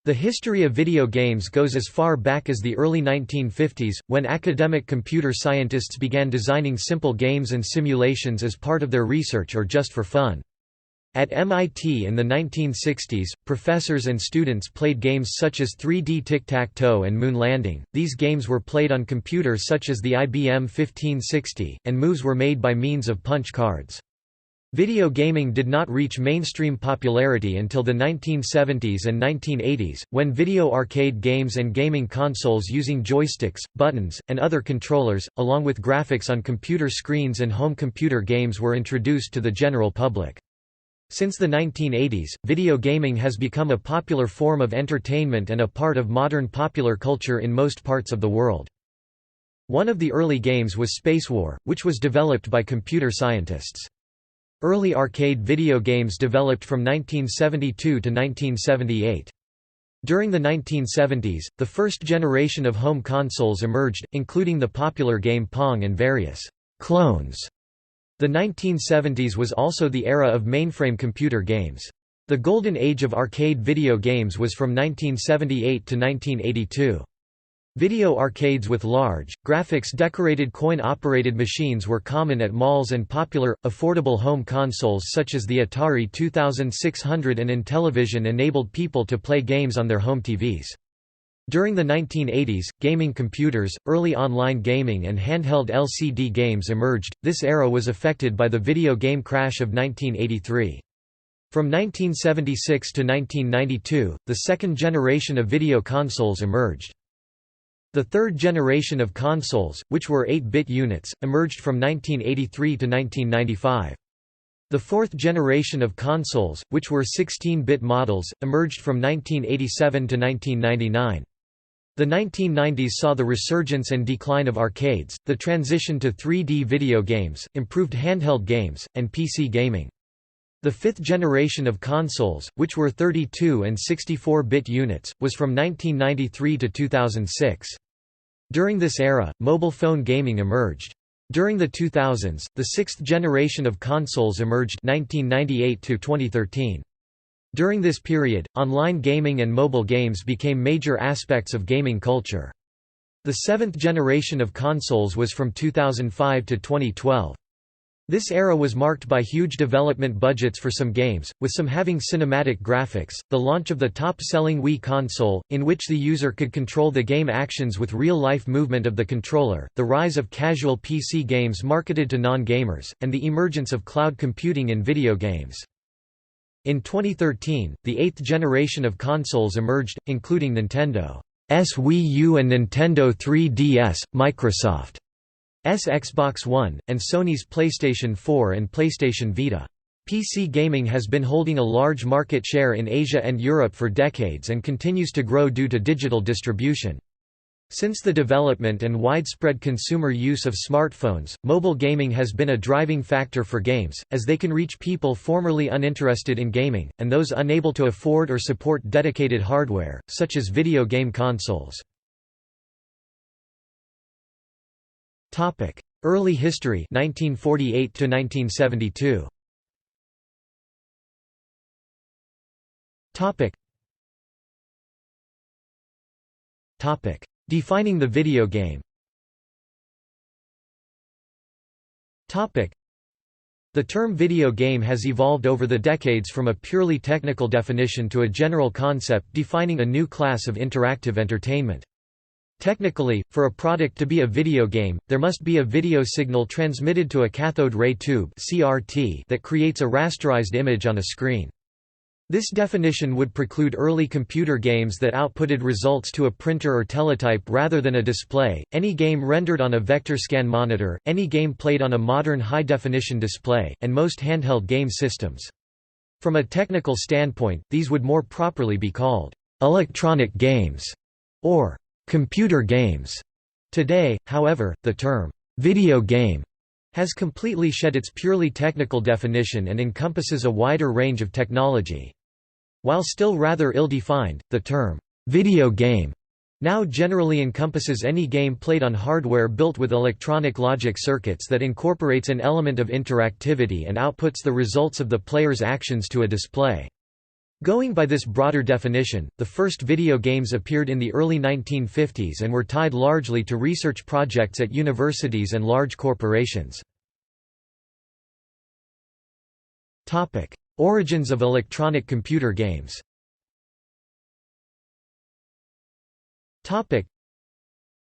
The history of video games goes as far back as the early 1950s, when academic computer scientists began designing simple games and simulations as part of their research or just for fun. At MIT in the 1960s, professors and students played games such as 3D tic-tac-toe and moon landing. These games were played on computers such as the IBM 1560, and moves were made by means of punch cards. Video gaming did not reach mainstream popularity until the 1970s and 1980s, when video arcade games and gaming consoles using joysticks, buttons, and other controllers, along with graphics on computer screens and home computer games were introduced to the general public. Since the 1980s, video gaming has become a popular form of entertainment and a part of modern popular culture in most parts of the world. One of the early games was Space War, which was developed by computer scientists. Early arcade video games developed from 1972 to 1978. During the 1970s, the first generation of home consoles emerged, including the popular game Pong and various clones. The 1970s was also the era of mainframe computer games. The golden age of arcade video games was from 1978 to 1982. Video arcades with large, graphics-decorated coin-operated machines were common at malls, and popular, affordable home consoles such as the Atari 2600 and Intellivision enabled people to play games on their home TVs. During the 1980s, gaming computers, early online gaming and handheld LCD games emerged. This era was affected by the video game crash of 1983. From 1976 to 1992, the second generation of video consoles emerged. The third generation of consoles, which were 8-bit units, emerged from 1983 to 1995. The fourth generation of consoles, which were 16-bit models, emerged from 1987 to 1999. The 1990s saw the resurgence and decline of arcades, the transition to 3D video games, improved handheld games, and PC gaming. The fifth generation of consoles, which were 32 and 64-bit units, was from 1993 to 2006. During this era, mobile phone gaming emerged. During the 2000s, the sixth generation of consoles emerged 1998 to 2013. During this period, online gaming and mobile games became major aspects of gaming culture. The seventh generation of consoles was from 2005 to 2012. This era was marked by huge development budgets for some games, with some having cinematic graphics, the launch of the top-selling Wii console, in which the user could control the game actions with real-life movement of the controller, the rise of casual PC games marketed to non-gamers, and the emergence of cloud computing in video games. In 2013, the eighth generation of consoles emerged, including Nintendo's Wii U and Nintendo 3DS, Microsoft's Xbox One, and Sony's PlayStation 4 and PlayStation Vita. PC gaming has been holding a large market share in Asia and Europe for decades and continues to grow due to digital distribution. Since the development and widespread consumer use of smartphones, mobile gaming has been a driving factor for games, as they can reach people formerly uninterested in gaming, and those unable to afford or support dedicated hardware, such as video game consoles. Early history 1948 to 1972. Defining the video game. The term video game has evolved over the decades from a purely technical definition to a general concept defining a new class of interactive entertainment. Technically, for a product to be a video game, there must be a video signal transmitted to a cathode ray tube (CRT) that creates a rasterized image on a screen. This definition would preclude early computer games that outputted results to a printer or teletype rather than a display, any game rendered on a vector scan monitor, any game played on a modern high-definition display, and most handheld game systems. From a technical standpoint, these would more properly be called electronic games or computer games. Today, however, the term video game has completely shed its purely technical definition and encompasses a wider range of technology. While still rather ill-defined, the term video game now generally encompasses any game played on hardware built with electronic logic circuits that incorporates an element of interactivity and outputs the results of the player's actions to a display. Going by this broader definition, the first video games appeared in the early 1950s and were tied largely to research projects at universities and large corporations. Origins of electronic computer games.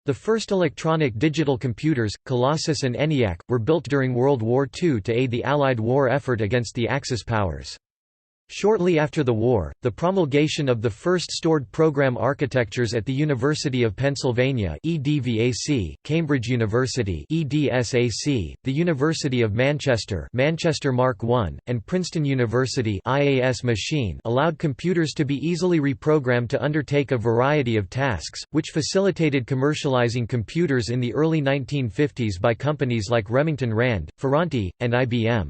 The first electronic digital computers, Colossus and ENIAC, were built during World War II to aid the Allied war effort against the Axis powers. Shortly after the war, the promulgation of the first stored program architectures at the University of Pennsylvania (EDVAC), Cambridge University (EDSAC), the University of Manchester (Manchester Mark I), and Princeton University (IAS Machine) allowed computers to be easily reprogrammed to undertake a variety of tasks, which facilitated commercializing computers in the early 1950s by companies like Remington Rand, Ferranti, and IBM.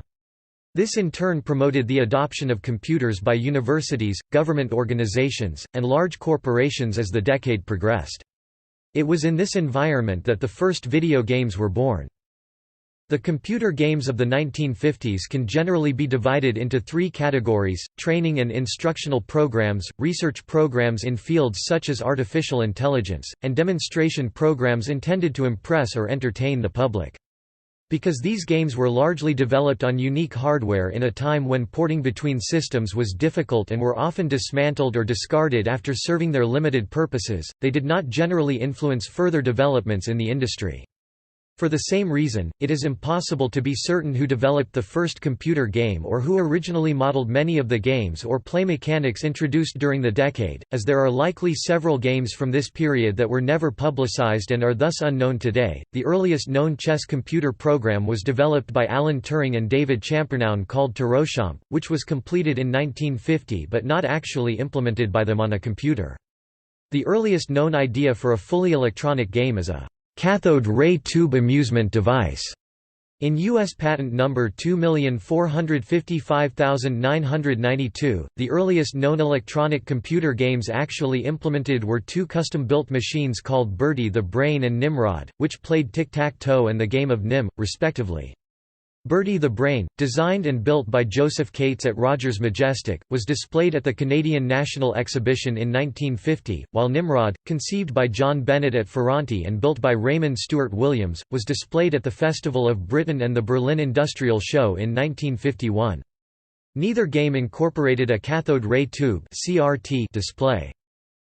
This in turn promoted the adoption of computers by universities, government organizations, and large corporations as the decade progressed. It was in this environment that the first video games were born. The computer games of the 1950s can generally be divided into three categories: training and instructional programs, research programs in fields such as artificial intelligence, and demonstration programs intended to impress or entertain the public. Because these games were largely developed on unique hardware in a time when porting between systems was difficult and were often dismantled or discarded after serving their limited purposes, they did not generally influence further developments in the industry. For the same reason, it is impossible to be certain who developed the first computer game or who originally modeled many of the games or play mechanics introduced during the decade, as there are likely several games from this period that were never publicized and are thus unknown today. The earliest known chess computer program was developed by Alan Turing and David Champernowne called Tarochamp, which was completed in 1950 but not actually implemented by them on a computer. The earliest known idea for a fully electronic game is a cathode ray tube amusement device. In U.S. Patent number 2,455,992, the earliest known electronic computer games actually implemented were two custom-built machines called Bertie the Brain and Nimrod, which played tic-tac-toe and the game of Nim, respectively. Bertie the Brain, designed and built by Joseph Cates at Rogers Majestic, was displayed at the Canadian National Exhibition in 1950, while Nimrod, conceived by John Bennett at Ferranti and built by Raymond Stewart Williams, was displayed at the Festival of Britain and the Berlin Industrial Show in 1951. Neither game incorporated a cathode ray tube (CRT) display.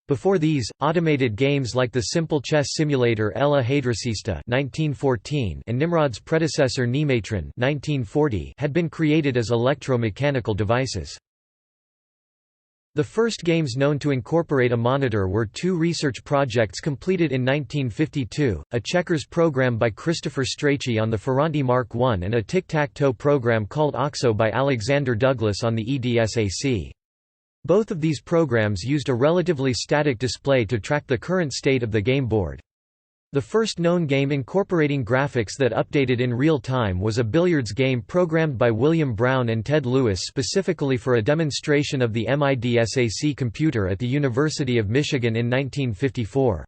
Before these, automated games like the simple chess simulator Ella Hadrocista (1914) and Nimrod's predecessor Nematron (1940) had been created as electro-mechanical devices. The first games known to incorporate a monitor were two research projects completed in 1952, a checkers program by Christopher Strachey on the Ferranti Mark I and a tic-tac-toe program called OXO by Alexander Douglas on the EDSAC. Both of these programs used a relatively static display to track the current state of the game board. The first known game incorporating graphics that updated in real time was a billiards game programmed by William Brown and Ted Lewis specifically for a demonstration of the MIDSAC computer at the University of Michigan in 1954.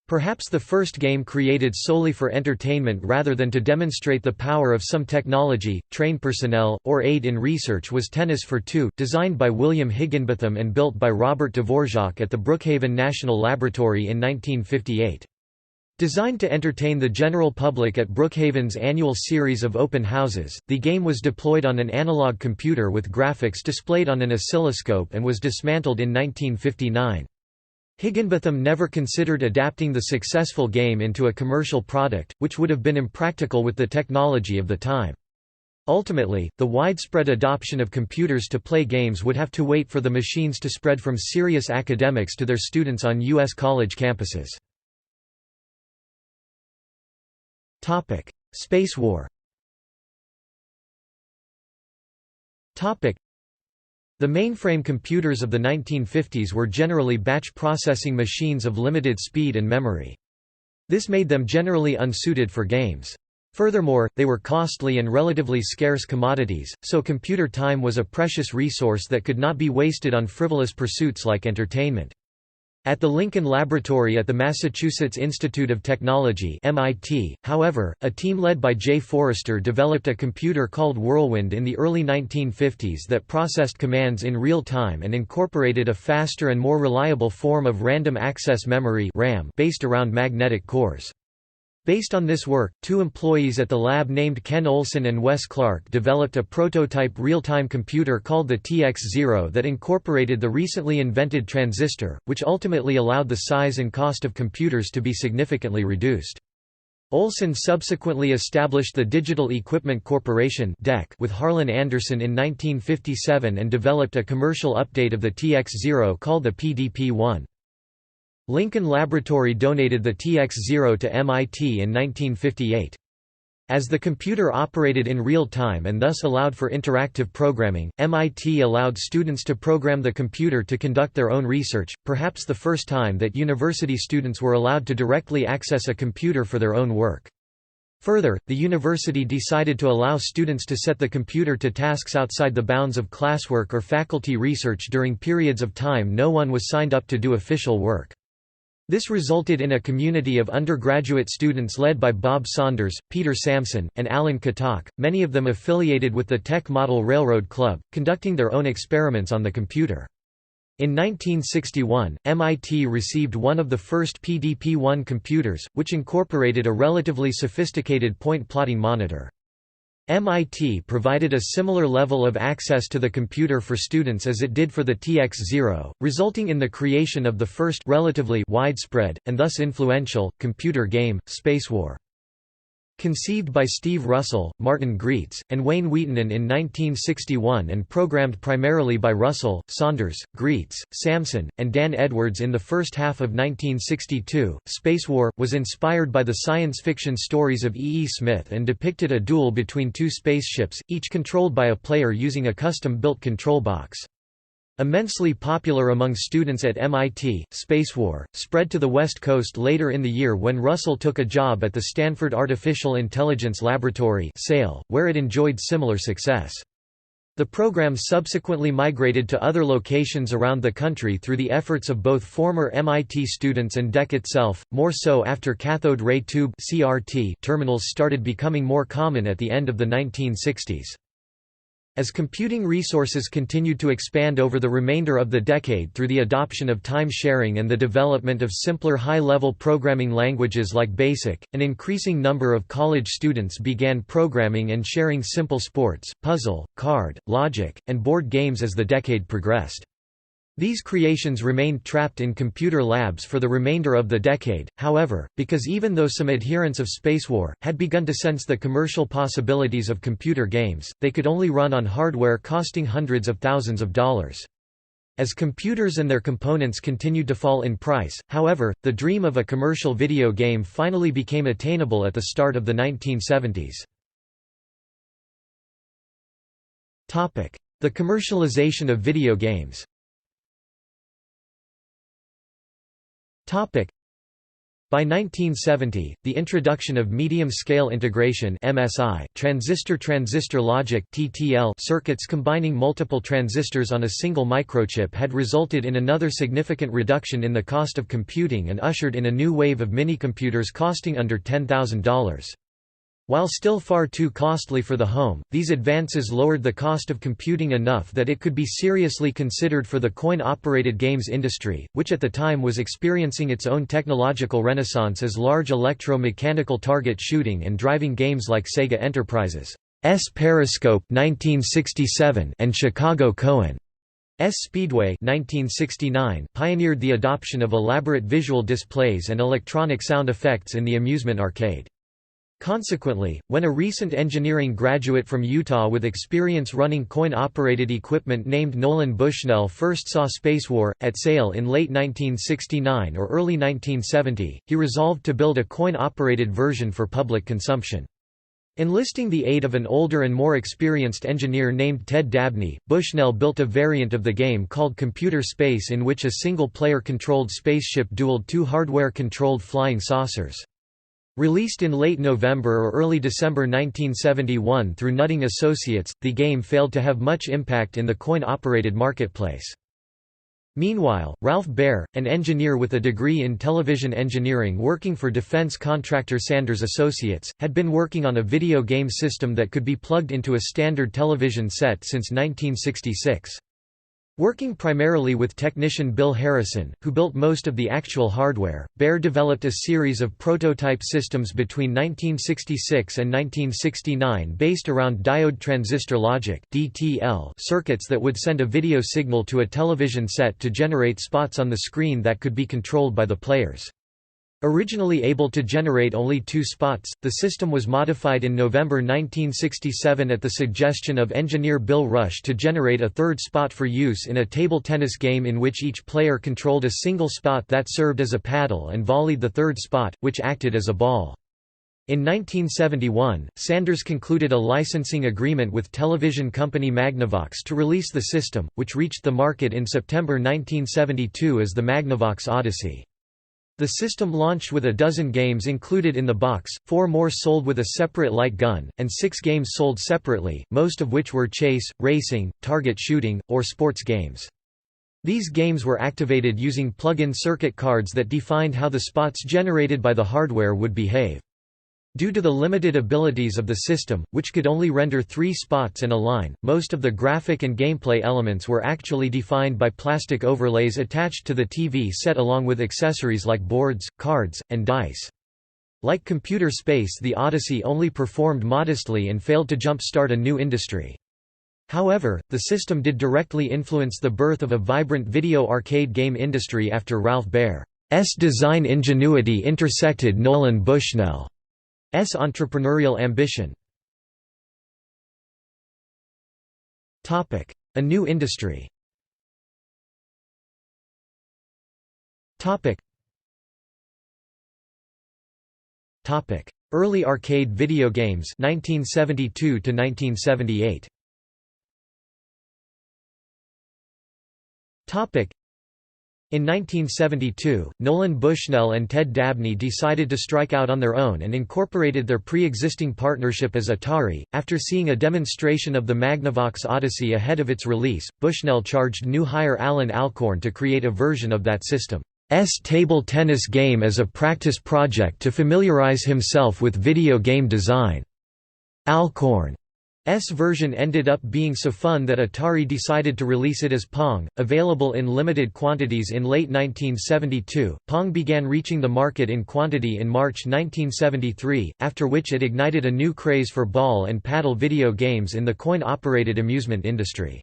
Perhaps the first game created solely for entertainment rather than to demonstrate the power of some technology, train personnel, or aid in research was Tennis for Two, designed by William Higginbotham and built by Robert Dvorak at the Brookhaven National Laboratory in 1958. Designed to entertain the general public at Brookhaven's annual series of open houses, the game was deployed on an analog computer with graphics displayed on an oscilloscope and was dismantled in 1959. Higginbotham never considered adapting the successful game into a commercial product, which would have been impractical with the technology of the time. Ultimately, the widespread adoption of computers to play games would have to wait for the machines to spread from serious academics to their students on U.S. college campuses. Space war. The mainframe computers of the 1950s were generally batch processing machines of limited speed and memory. This made them generally unsuited for games. Furthermore, they were costly and relatively scarce commodities, so computer time was a precious resource that could not be wasted on frivolous pursuits like entertainment. at the Lincoln Laboratory at the Massachusetts Institute of Technology (MIT). However, a team led by Jay Forrester developed a computer called Whirlwind in the early 1950s that processed commands in real time and incorporated a faster and more reliable form of random access memory (RAM) based around magnetic cores. Based on this work, two employees at the lab named Ken Olson and Wes Clark developed a prototype real-time computer called the TX-0 that incorporated the recently invented transistor, which ultimately allowed the size and cost of computers to be significantly reduced. Olson subsequently established the Digital Equipment Corporation with Harlan Anderson in 1957 and developed a commercial update of the TX-0 called the PDP-1. Lincoln Laboratory donated the TX-0 to MIT in 1958. As the computer operated in real time and thus allowed for interactive programming, MIT allowed students to program the computer to conduct their own research, perhaps the first time that university students were allowed to directly access a computer for their own work. Further, the university decided to allow students to set the computer to tasks outside the bounds of classwork or faculty research during periods of time no one was signed up to do official work. This resulted in a community of undergraduate students led by Bob Saunders, Peter Sampson, and Alan Katak, many of them affiliated with the Tech Model Railroad Club, conducting their own experiments on the computer. In 1961, MIT received one of the first PDP-1 computers, which incorporated a relatively sophisticated point plotting monitor. MIT provided a similar level of access to the computer for students as it did for the TX-0, resulting in the creation of the first relatively widespread, and thus influential, computer game, Spacewar. Conceived by Steve Russell, Martin Greets, and Wayne Wheatonen in 1961 and programmed primarily by Russell, Saunders, Greets, Sampson, and Dan Edwards in the first half of 1962, Spacewar was inspired by the science fiction stories of E. E. Smith and depicted a duel between two spaceships, each controlled by a player using a custom-built control box. Immensely popular among students at MIT, Spacewar spread to the West Coast later in the year when Russell took a job at the Stanford Artificial Intelligence Laboratory (SAIL), where it enjoyed similar success. The program subsequently migrated to other locations around the country through the efforts of both former MIT students and DEC itself, more so after cathode ray tube (CRT) terminals started becoming more common at the end of the 1960s. As computing resources continued to expand over the remainder of the decade through the adoption of time-sharing and the development of simpler high-level programming languages like BASIC, an increasing number of college students began programming and sharing simple sports, puzzle, card, logic, and board games as the decade progressed. These creations remained trapped in computer labs for the remainder of the decade, however, because even though some adherents of Spacewar had begun to sense the commercial possibilities of computer games, they could only run on hardware costing hundreds of thousands of dollars. As computers and their components continued to fall in price, however, the dream of a commercial video game finally became attainable at the start of the 1970s. The commercialization of video games. By 1970, the introduction of medium-scale integration (MSI) transistor-transistor logic (TTL) circuits combining multiple transistors on a single microchip had resulted in another significant reduction in the cost of computing and ushered in a new wave of minicomputers costing under $10,000. While still far too costly for the home, these advances lowered the cost of computing enough that it could be seriously considered for the coin-operated games industry, which at the time was experiencing its own technological renaissance as large electro-mechanical target shooting and driving games like Sega Enterprise's Periscope 1967 and Chicago Cohen's Speedway 1969 pioneered the adoption of elaborate visual displays and electronic sound effects in the amusement arcade. Consequently, when a recent engineering graduate from Utah with experience running coin-operated equipment named Nolan Bushnell first saw Spacewar at SAIL in late 1969 or early 1970, he resolved to build a coin-operated version for public consumption. Enlisting the aid of an older and more experienced engineer named Ted Dabney, Bushnell built a variant of the game called Computer Space in which a single player-controlled spaceship dueled two hardware-controlled flying saucers. Released in late November or early December 1971 through Nutting Associates, the game failed to have much impact in the coin-operated marketplace. Meanwhile, Ralph Baer, an engineer with a degree in television engineering working for defense contractor Sanders Associates, had been working on a video game system that could be plugged into a standard television set since 1966. Working primarily with technician Bill Harrison, who built most of the actual hardware, Baer developed a series of prototype systems between 1966 and 1969 based around diode transistor logic (DTL) circuits that would send a video signal to a television set to generate spots on the screen that could be controlled by the players. Originally able to generate only 2 spots, the system was modified in November 1967 at the suggestion of engineer Bill Rush to generate a 3rd spot for use in a table tennis game in which each player controlled a single spot that served as a paddle and volleyed the 3rd spot, which acted as a ball. In 1971, Sanders concluded a licensing agreement with television company Magnavox to release the system, which reached the market in September 1972 as the Magnavox Odyssey. The system launched with a dozen games included in the box, 4 more sold with a separate light gun, and 6 games sold separately, most of which were chase, racing, target shooting, or sports games. These games were activated using plug-in circuit cards that defined how the spots generated by the hardware would behave. Due to the limited abilities of the system, which could only render 3 spots and a line, most of the graphic and gameplay elements were actually defined by plastic overlays attached to the TV set along with accessories like boards, cards, and dice. Like Computer Space, the Odyssey only performed modestly and failed to jump-start a new industry. However, the system did directly influence the birth of a vibrant video arcade game industry after Ralph Baer's design ingenuity intersected Nolan Bushnell's entrepreneurial ambition. A new industry. Early arcade video games 1972 to 1978. In 1972, Nolan Bushnell and Ted Dabney decided to strike out on their own and incorporated their pre-existing partnership as Atari. After seeing a demonstration of the Magnavox Odyssey ahead of its release, Bushnell charged new hire Alan Alcorn to create a version of that system's table tennis game as a practice project to familiarize himself with video game design. Alcorn version ended up being so fun that Atari decided to release it as Pong, available in limited quantities in late 1972. Pong began reaching the market in quantity in March 1973, after which it ignited a new craze for ball and paddle video games in the coin-operated amusement industry.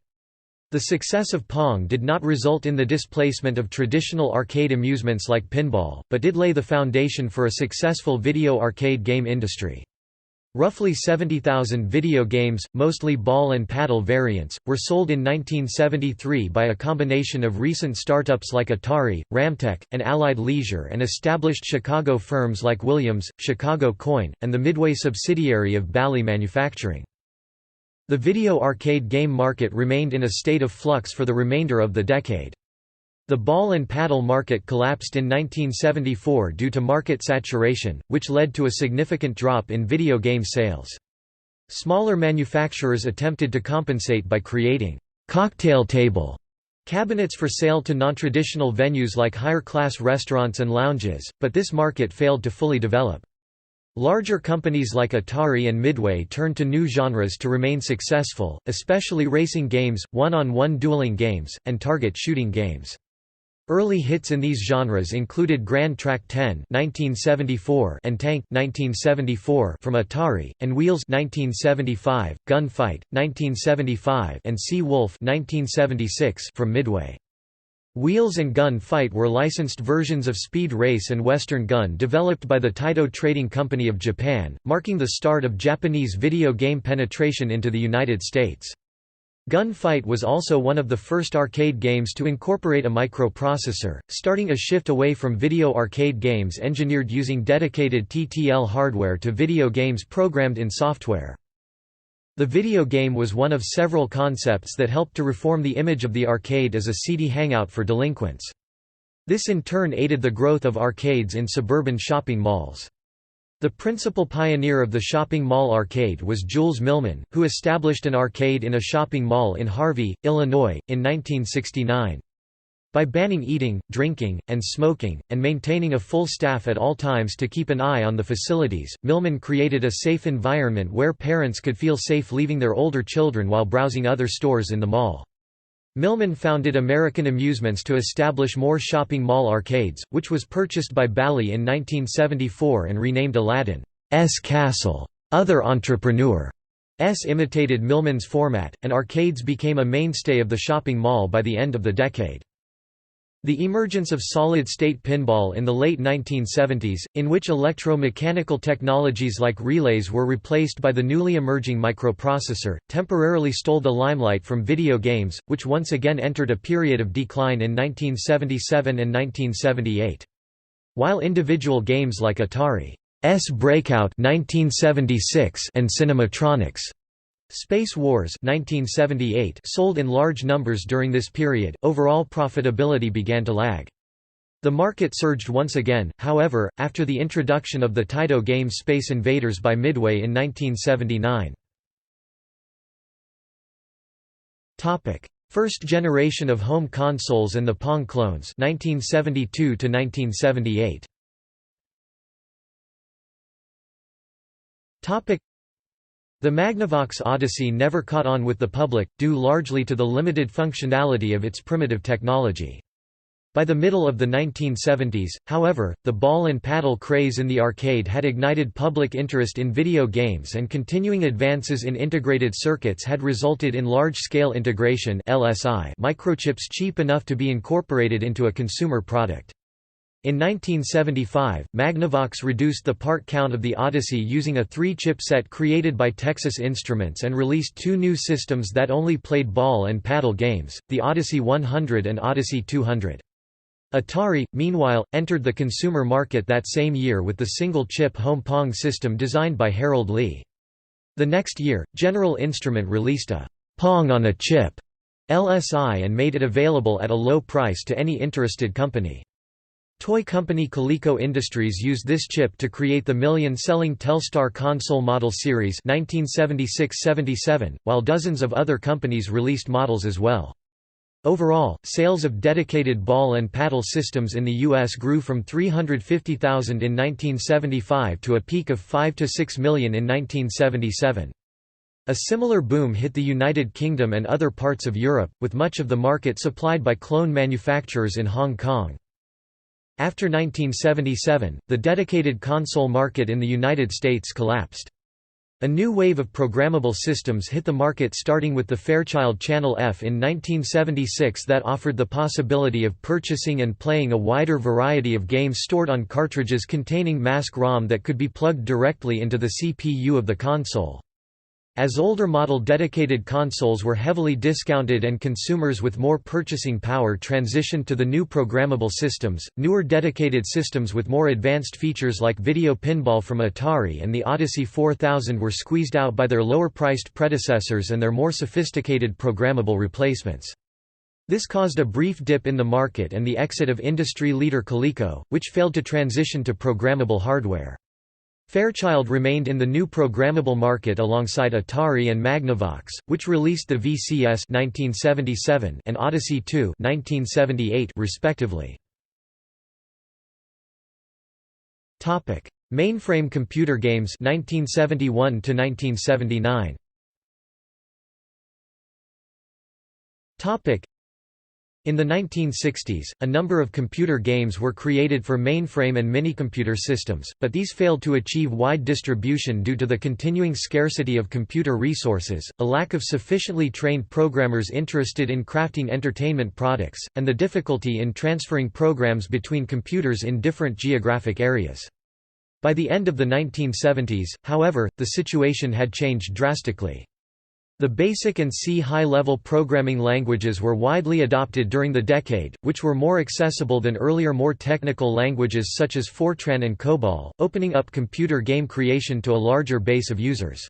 The success of Pong did not result in the displacement of traditional arcade amusements like pinball, but did lay the foundation for a successful video arcade game industry. Roughly 70,000 video games, mostly ball and paddle variants, were sold in 1973 by a combination of recent startups like Atari, Ramtech, and Allied Leisure and established Chicago firms like Williams, Chicago Coin, and the Midway subsidiary of Bally Manufacturing. The video arcade game market remained in a state of flux for the remainder of the decade. The ball and paddle market collapsed in 1974 due to market saturation, which led to a significant drop in video game sales. Smaller manufacturers attempted to compensate by creating cocktail table cabinets for sale to non-traditional venues like higher-class restaurants and lounges, but this market failed to fully develop. Larger companies like Atari and Midway turned to new genres to remain successful, especially racing games, one-on-one dueling games, and target shooting games. Early hits in these genres included Grand Track 10 (1974) and Tank (1974) from Atari, and Wheels (1975), Gunfight (1975), and Sea Wolf (1976) from Midway. Wheels and Gunfight were licensed versions of Speed Race and Western Gun developed by the Taito Trading Company of Japan, marking the start of Japanese video game penetration into the United States. Gunfight was also one of the first arcade games to incorporate a microprocessor, starting a shift away from video arcade games engineered using dedicated TTL hardware to video games programmed in software. The video game was one of several concepts that helped to reform the image of the arcade as a seedy hangout for delinquents. This in turn aided the growth of arcades in suburban shopping malls. The principal pioneer of the shopping mall arcade was Jules Millman, who established an arcade in a shopping mall in Harvey, Illinois, in 1969. By banning eating, drinking, and smoking, and maintaining a full staff at all times to keep an eye on the facilities, Millman created a safe environment where parents could feel safe leaving their older children while browsing other stores in the mall. Millman founded American Amusements to establish more shopping mall arcades, which was purchased by Bally in 1974 and renamed Aladdin's Castle. Other entrepreneurs imitated Millman's format, and arcades became a mainstay of the shopping mall by the end of the decade. The emergence of solid-state pinball in the late 1970s, in which electro-mechanical technologies like relays were replaced by the newly emerging microprocessor, temporarily stole the limelight from video games, which once again entered a period of decline in 1977 and 1978. While individual games like Atari's Breakout 1976 and Cinematronics' Space Wars 1978 sold in large numbers during this period, overall profitability began to lag. The market surged once again, however, after the introduction of the Taito game Space Invaders by Midway in 1979. First generation of home consoles and the Pong clones 1972 to 1978. The Magnavox Odyssey never caught on with the public, due largely to the limited functionality of its primitive technology. By the middle of the 1970s, however, the ball and paddle craze in the arcade had ignited public interest in video games, and continuing advances in integrated circuits had resulted in large-scale integration (LSI) microchips cheap enough to be incorporated into a consumer product. In 1975, Magnavox reduced the part count of the Odyssey using a 3-chip set created by Texas Instruments and released 2 new systems that only played ball and paddle games, the Odyssey 100 and Odyssey 200. Atari, meanwhile, entered the consumer market that same year with the single-chip home Pong system designed by Harold Lee. The next year, General Instrument released a Pong on a Chip LSI and made it available at a low price to any interested company. Toy company Coleco Industries used this chip to create the million-selling Telstar console model series 1976–77, while dozens of other companies released models as well. Overall, sales of dedicated ball and paddle systems in the U.S. grew from 350,000 in 1975 to a peak of 5 to 6 million in 1977. A similar boom hit the United Kingdom and other parts of Europe, with much of the market supplied by clone manufacturers in Hong Kong. After 1977, the dedicated console market in the United States collapsed. A new wave of programmable systems hit the market starting with the Fairchild Channel F in 1976 that offered the possibility of purchasing and playing a wider variety of games stored on cartridges containing mask ROM that could be plugged directly into the CPU of the console. As older model dedicated consoles were heavily discounted and consumers with more purchasing power transitioned to the new programmable systems, newer dedicated systems with more advanced features like video pinball from Atari and the Odyssey 4000 were squeezed out by their lower-priced predecessors and their more sophisticated programmable replacements. This caused a brief dip in the market and the exit of industry leader Coleco, which failed to transition to programmable hardware. Fairchild remained in the new programmable market alongside Atari and Magnavox, which released the VCS 1977 and Odyssey 2 1978 respectively. Topic: Mainframe computer games 1971 to 1979. Topic: In the 1960s, a number of computer games were created for mainframe and minicomputer systems, but these failed to achieve wide distribution due to the continuing scarcity of computer resources, a lack of sufficiently trained programmers interested in crafting entertainment products, and the difficulty in transferring programs between computers in different geographic areas. By the end of the 1970s, however, the situation had changed drastically. The BASIC and C high-level programming languages were widely adopted during the decade, which were more accessible than earlier more technical languages such as Fortran and COBOL, opening up computer game creation to a larger base of users.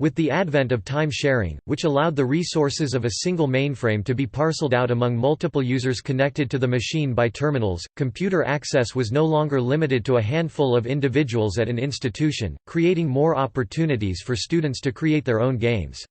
With the advent of time sharing, which allowed the resources of a single mainframe to be parceled out among multiple users connected to the machine by terminals, computer access was no longer limited to a handful of individuals at an institution, creating more opportunities for students to create their own games.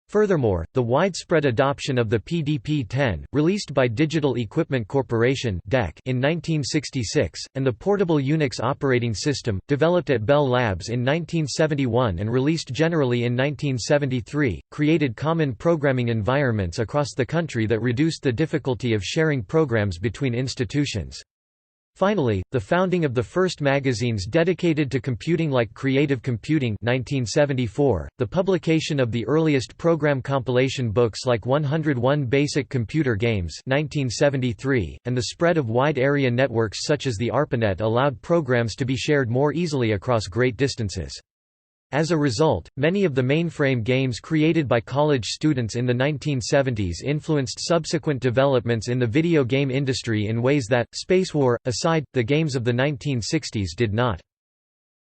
Furthermore, the widespread adoption of the PDP-10, released by Digital Equipment Corporation (DEC) in 1966, and the Portable Unix operating system, developed at Bell Labs in 1971 and released generally in 1973, created common programming environments across the country that reduced the difficulty of sharing programs between institutions. Finally, the founding of the first magazines dedicated to computing like Creative Computing 1974, the publication of the earliest program compilation books like 101 Basic Computer Games 1973, and the spread of wide-area networks such as the ARPANET allowed programs to be shared more easily across great distances. As a result, many of the mainframe games created by college students in the 1970s influenced subsequent developments in the video game industry in ways that, Space War aside, the games of the 1960s did not.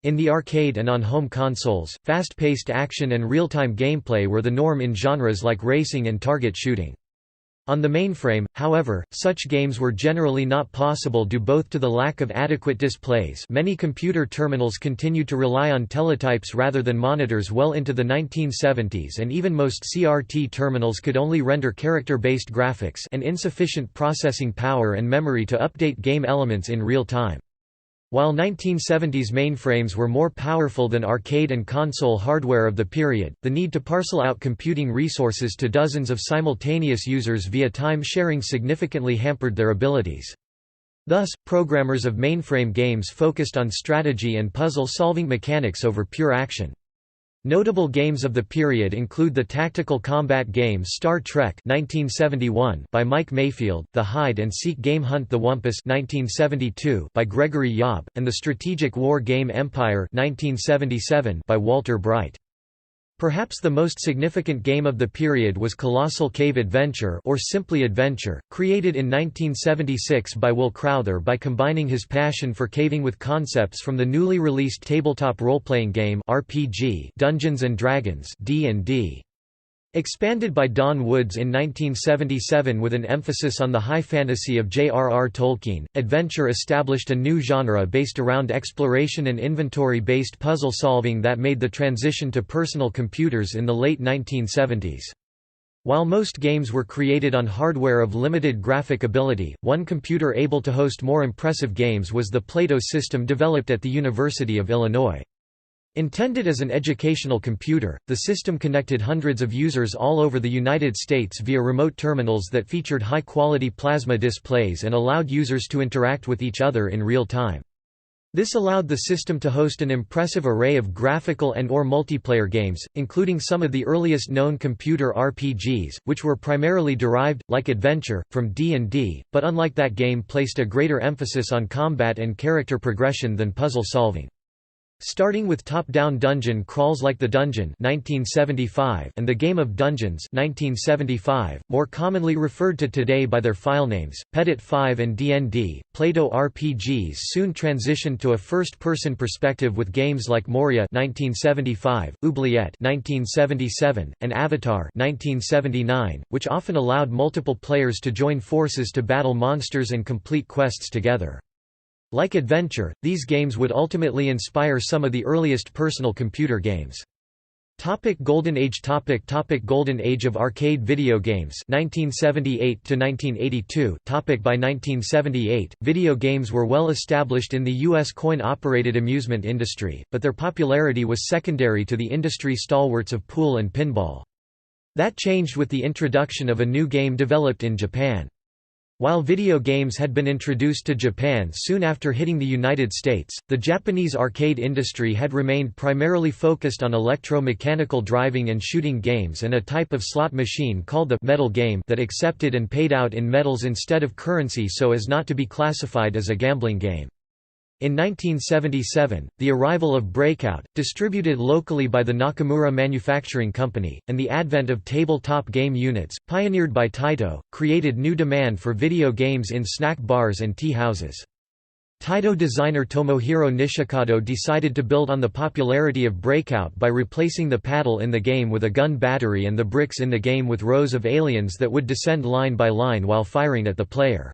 In the arcade and on home consoles, fast-paced action and real-time gameplay were the norm in genres like racing and target shooting. On the mainframe, however, such games were generally not possible due both to the lack of adequate displays. Many computer terminals continued to rely on teletypes rather than monitors well into the 1970s, and even most CRT terminals could only render character-based graphics and insufficient processing power and memory to update game elements in real time. While 1970s mainframes were more powerful than arcade and console hardware of the period, the need to parcel out computing resources to dozens of simultaneous users via time sharing significantly hampered their abilities. Thus, programmers of mainframe games focused on strategy and puzzle-solving mechanics over pure action. Notable games of the period include the tactical combat game Star Trek 1971 by Mike Mayfield, the hide-and-seek game Hunt the Wumpus 1972 by Gregory Yaub, and the strategic war game Empire 1977 by Walter Bright. Perhaps the most significant game of the period was Colossal Cave Adventure, or simply Adventure, created in 1976 by Will Crowther by combining his passion for caving with concepts from the newly released tabletop role-playing game RPG Dungeons & Dragons D&D. Expanded by Don Woods in 1977 with an emphasis on the high fantasy of J.R.R. Tolkien, Adventure established a new genre based around exploration and inventory-based puzzle solving that made the transition to personal computers in the late 1970s. While most games were created on hardware of limited graphic ability, one computer able to host more impressive games was the Plato system developed at the University of Illinois. Intended as an educational computer, the system connected hundreds of users all over the United States via remote terminals that featured high-quality plasma displays and allowed users to interact with each other in real time. This allowed the system to host an impressive array of graphical and/or multiplayer games, including some of the earliest known computer RPGs, which were primarily derived, like Adventure, from D&D, but unlike that game placed a greater emphasis on combat and character progression than puzzle solving. Starting with top-down dungeon crawls like The Dungeon 1975 and The Game of Dungeons 1975, more commonly referred to today by their filenames, Petit 5 and D&D, Plato RPGs soon transitioned to a first-person perspective with games like Moria 1975, Oubliette 1977, and Avatar 1979, which often allowed multiple players to join forces to battle monsters and complete quests together. Like Adventure, these games would ultimately inspire some of the earliest personal computer games. Golden Age Golden Age of arcade video games 1978 to 1982 By 1978, video games were well established in the U.S. coin-operated amusement industry, but their popularity was secondary to the industry stalwarts of pool and pinball. That changed with the introduction of a new game developed in Japan. While video games had been introduced to Japan soon after hitting the United States, the Japanese arcade industry had remained primarily focused on electro-mechanical driving and shooting games and a type of slot machine called the metal game that accepted and paid out in metals instead of currency so as not to be classified as a gambling game. In 1977, the arrival of Breakout, distributed locally by the Nakamura Manufacturing Company, and the advent of tabletop game units, pioneered by Taito, created new demand for video games in snack bars and tea houses. Taito designer Tomohiro Nishikado decided to build on the popularity of Breakout by replacing the paddle in the game with a gun battery and the bricks in the game with rows of aliens that would descend line by line while firing at the player.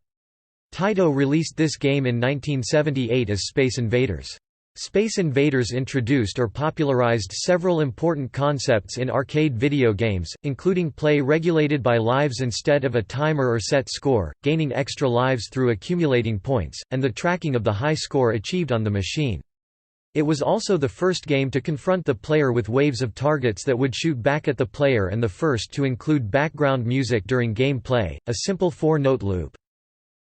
Taito released this game in 1978 as Space Invaders. Space Invaders introduced or popularized several important concepts in arcade video games, including play regulated by lives instead of a timer or set score, gaining extra lives through accumulating points, and the tracking of the high score achieved on the machine. It was also the first game to confront the player with waves of targets that would shoot back at the player and the first to include background music during game play, a simple 4-note loop.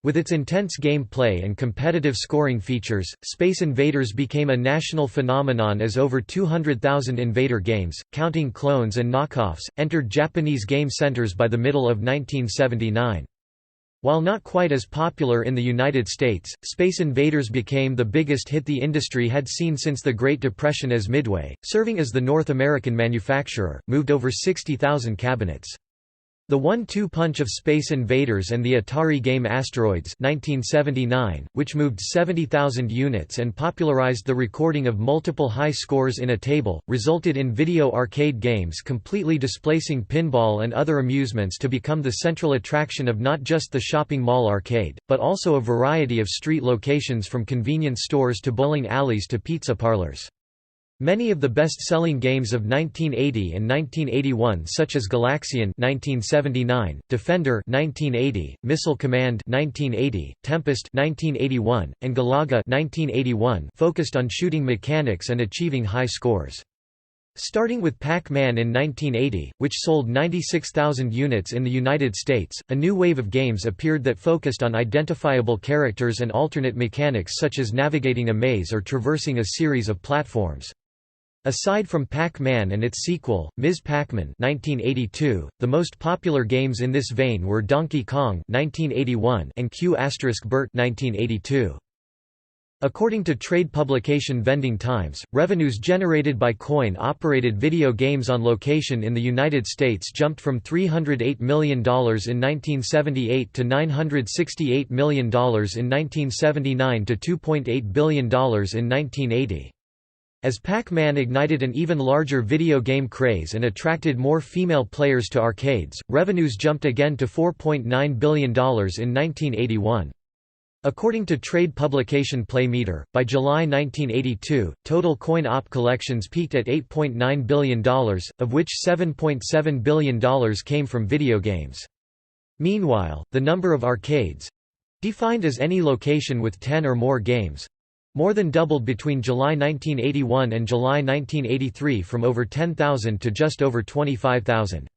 With its intense gameplay and competitive scoring features, Space Invaders became a national phenomenon as over 200,000 Invader games, counting clones and knockoffs, entered Japanese game centers by the middle of 1979. While not quite as popular in the United States, Space Invaders became the biggest hit the industry had seen since the Great Depression as Midway, serving as the North American manufacturer, moved over 60,000 cabinets. The 1-2 punch of Space Invaders and the Atari game Asteroids 1979, which moved 70,000 units and popularized the recording of multiple high scores in a table, resulted in video arcade games completely displacing pinball and other amusements to become the central attraction of not just the shopping mall arcade, but also a variety of street locations from convenience stores to bowling alleys to pizza parlors. Many of the best-selling games of 1980 and 1981 such as Galaxian 1979, Defender 1980, Missile Command 1980, Tempest 1981, and Galaga 1981 focused on shooting mechanics and achieving high scores. Starting with Pac-Man in 1980, which sold 96,000 units in the United States, a new wave of games appeared that focused on identifiable characters and alternate mechanics such as navigating a maze or traversing a series of platforms. Aside from Pac-Man and its sequel, Ms. Pac-Man 1982, the most popular games in this vein were Donkey Kong 1981 and Q*Bert 1982. According to trade publication Vending Times, revenues generated by coin-operated video games on location in the United States jumped from $308 million in 1978 to $968 million in 1979 to $2.8 billion in 1980. As Pac-Man ignited an even larger video game craze and attracted more female players to arcades, revenues jumped again to $4.9 billion in 1981. According to trade publication Playmeter, by July 1982, total coin-op collections peaked at $8.9 billion, of which $7.7 billion came from video games. Meanwhile, the number of arcades—defined as any location with 10 or more games— more than doubled between July 1981 and July 1983 from over 10,000 to just over 25,000.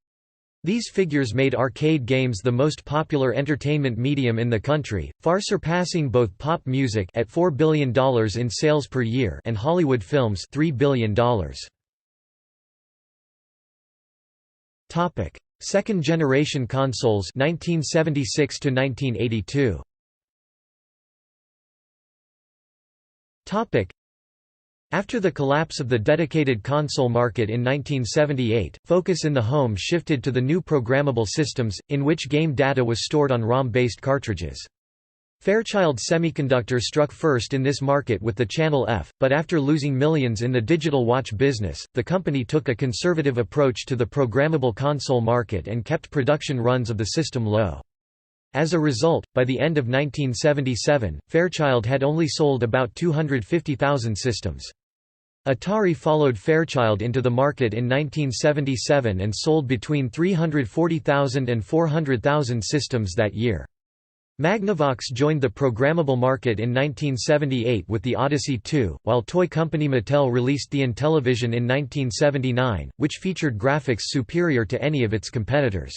These figures made arcade games the most popular entertainment medium in the country, far surpassing both pop music at $4 billion in sales per year and Hollywood films $3 billion. Topic: Second generation consoles 1976 to 1982. After the collapse of the dedicated console market in 1978, focus in the home shifted to the new programmable systems, in which game data was stored on ROM-based cartridges. Fairchild Semiconductor struck first in this market with the Channel F, but after losing millions in the digital watch business, the company took a conservative approach to the programmable console market and kept production runs of the system low. As a result, by the end of 1977, Fairchild had only sold about 250,000 systems. Atari followed Fairchild into the market in 1977 and sold between 340,000 and 400,000 systems that year. Magnavox joined the programmable market in 1978 with the Odyssey 2, while toy company Mattel released the Intellivision in 1979, which featured graphics superior to any of its competitors.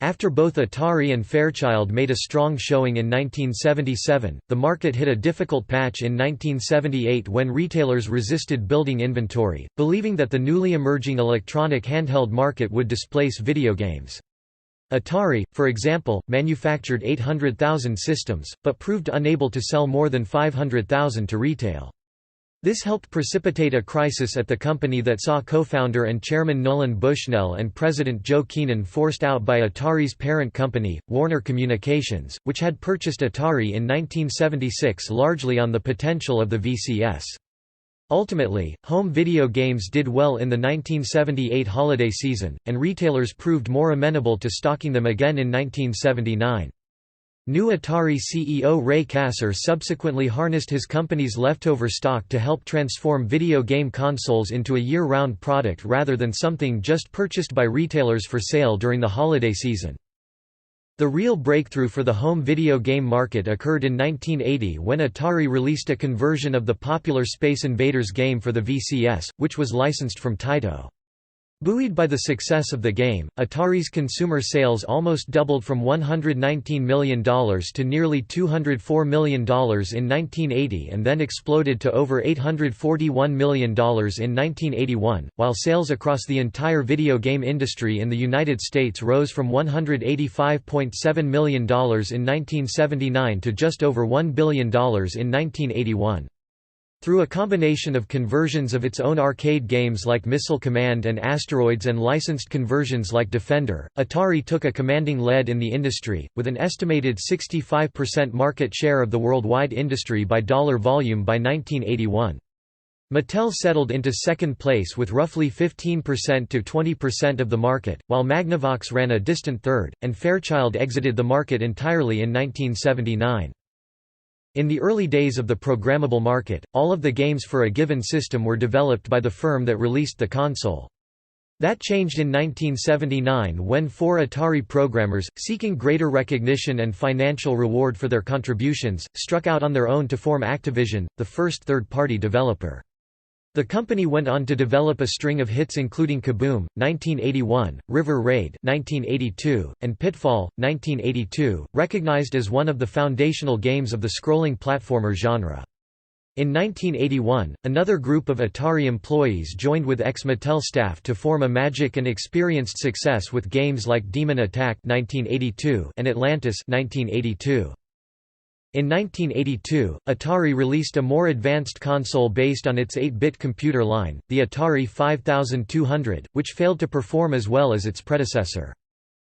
After both Atari and Fairchild made a strong showing in 1977, the market hit a difficult patch in 1978 when retailers resisted building inventory, believing that the newly emerging electronic handheld market would displace video games. Atari, for example, manufactured 800,000 systems, but proved unable to sell more than 500,000 to retail. This helped precipitate a crisis at the company that saw co-founder and chairman Nolan Bushnell and president Joe Keenan forced out by Atari's parent company, Warner Communications, which had purchased Atari in 1976 largely on the potential of the VCS. Ultimately, home video games did well in the 1978 holiday season, and retailers proved more amenable to stocking them again in 1979. New Atari CEO Ray Kassar subsequently harnessed his company's leftover stock to help transform video game consoles into a year-round product rather than something just purchased by retailers for sale during the holiday season. The real breakthrough for the home video game market occurred in 1980 when Atari released a conversion of the popular Space Invaders game for the VCS, which was licensed from Taito. Buoyed by the success of the game, Atari's consumer sales almost doubled from $119 million to nearly $204 million in 1980 and then exploded to over $841 million in 1981, while sales across the entire video game industry in the United States rose from $185.7 million in 1979 to just over $1 billion in 1981. Through a combination of conversions of its own arcade games like Missile Command and Asteroids and licensed conversions like Defender, Atari took a commanding lead in the industry, with an estimated 65% market share of the worldwide industry by dollar volume by 1981. Mattel settled into second place with roughly 15% to 20% of the market, while Magnavox ran a distant third, and Fairchild exited the market entirely in 1979. In the early days of the programmable market, all of the games for a given system were developed by the firm that released the console. That changed in 1979 when four Atari programmers, seeking greater recognition and financial reward for their contributions, struck out on their own to form Activision, the first third-party developer. The company went on to develop a string of hits including Kaboom! 1981, River Raid 1982, and Pitfall! 1982, recognized as one of the foundational games of the scrolling platformer genre. In 1981, another group of Atari employees joined with ex-Mattel staff to form a magic and experienced success with games like Demon Attack 1982 and Atlantis 1982. In 1982, Atari released a more advanced console based on its 8-bit computer line, the Atari 5200, which failed to perform as well as its predecessor.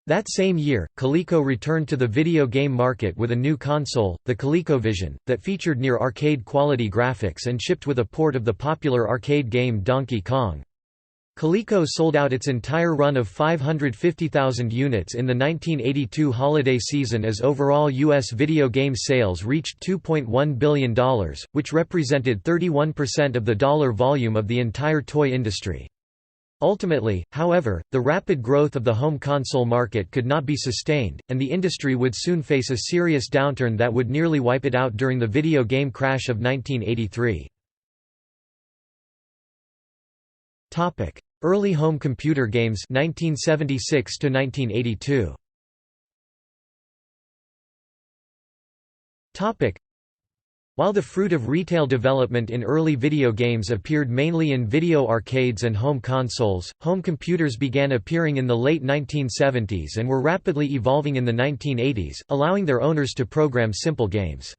That same year, Coleco returned to the video game market with a new console, the ColecoVision, that featured near-arcade quality graphics and shipped with a port of the popular arcade game Donkey Kong. Coleco sold out its entire run of 550,000 units in the 1982 holiday season as overall U.S. video game sales reached $2.1 billion, which represented 31% of the dollar volume of the entire toy industry. Ultimately, however, the rapid growth of the home console market could not be sustained, and the industry would soon face a serious downturn that would nearly wipe it out during the video game crash of 1983. Early home computer games 1976 to 1982. While the fruit of retail development in early video games appeared mainly in video arcades and home consoles, home computers began appearing in the late 1970s and were rapidly evolving in the 1980s, allowing their owners to program simple games.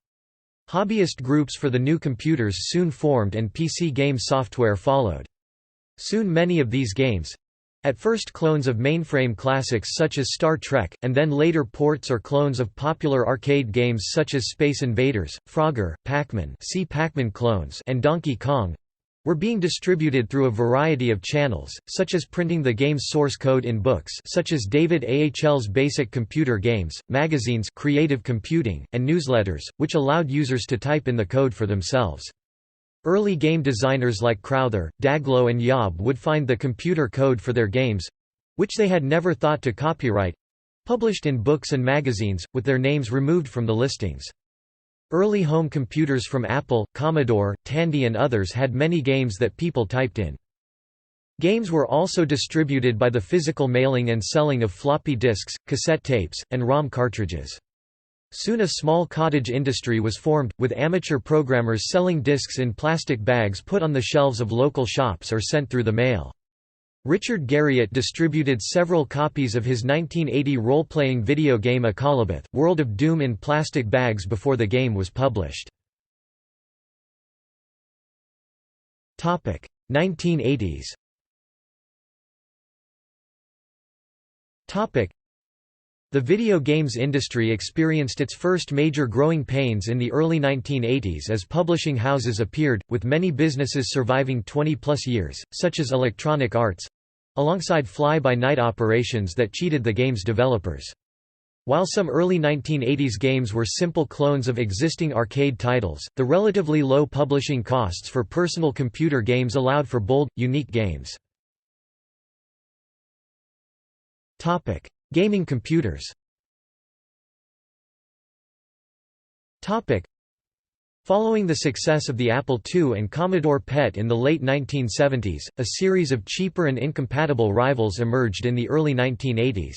Hobbyist groups for the new computers soon formed and PC game software followed. Soon many of these games—at first clones of mainframe classics such as Star Trek, and then later ports or clones of popular arcade games such as Space Invaders, Frogger, Pac-Man, see Pac-Man clones, and Donkey Kong—were being distributed through a variety of channels, such as printing the game's source code in books such as David Ahl's Basic Computer Games, magazines Creative Computing, and newsletters, which allowed users to type in the code for themselves. Early game designers like Crowther, Daglow and Yob would find the computer code for their games—which they had never thought to copyright—published in books and magazines, with their names removed from the listings. Early home computers from Apple, Commodore, Tandy and others had many games that people typed in. Games were also distributed by the physical mailing and selling of floppy disks, cassette tapes, and ROM cartridges. Soon a small cottage industry was formed, with amateur programmers selling discs in plastic bags put on the shelves of local shops or sent through the mail. Richard Garriott distributed several copies of his 1980 role-playing video game Akalabeth, World of Doom in plastic bags before the game was published. 1980s. The video games industry experienced its first major growing pains in the early 1980s as publishing houses appeared, with many businesses surviving 20-plus years, such as Electronic Arts—alongside fly-by-night operations that cheated the game's developers. While some early 1980s games were simple clones of existing arcade titles, the relatively low publishing costs for personal computer games allowed for bold, unique games. Gaming computers. Following the success of the Apple II and Commodore PET in the late 1970s, a series of cheaper and incompatible rivals emerged in the early 1980s.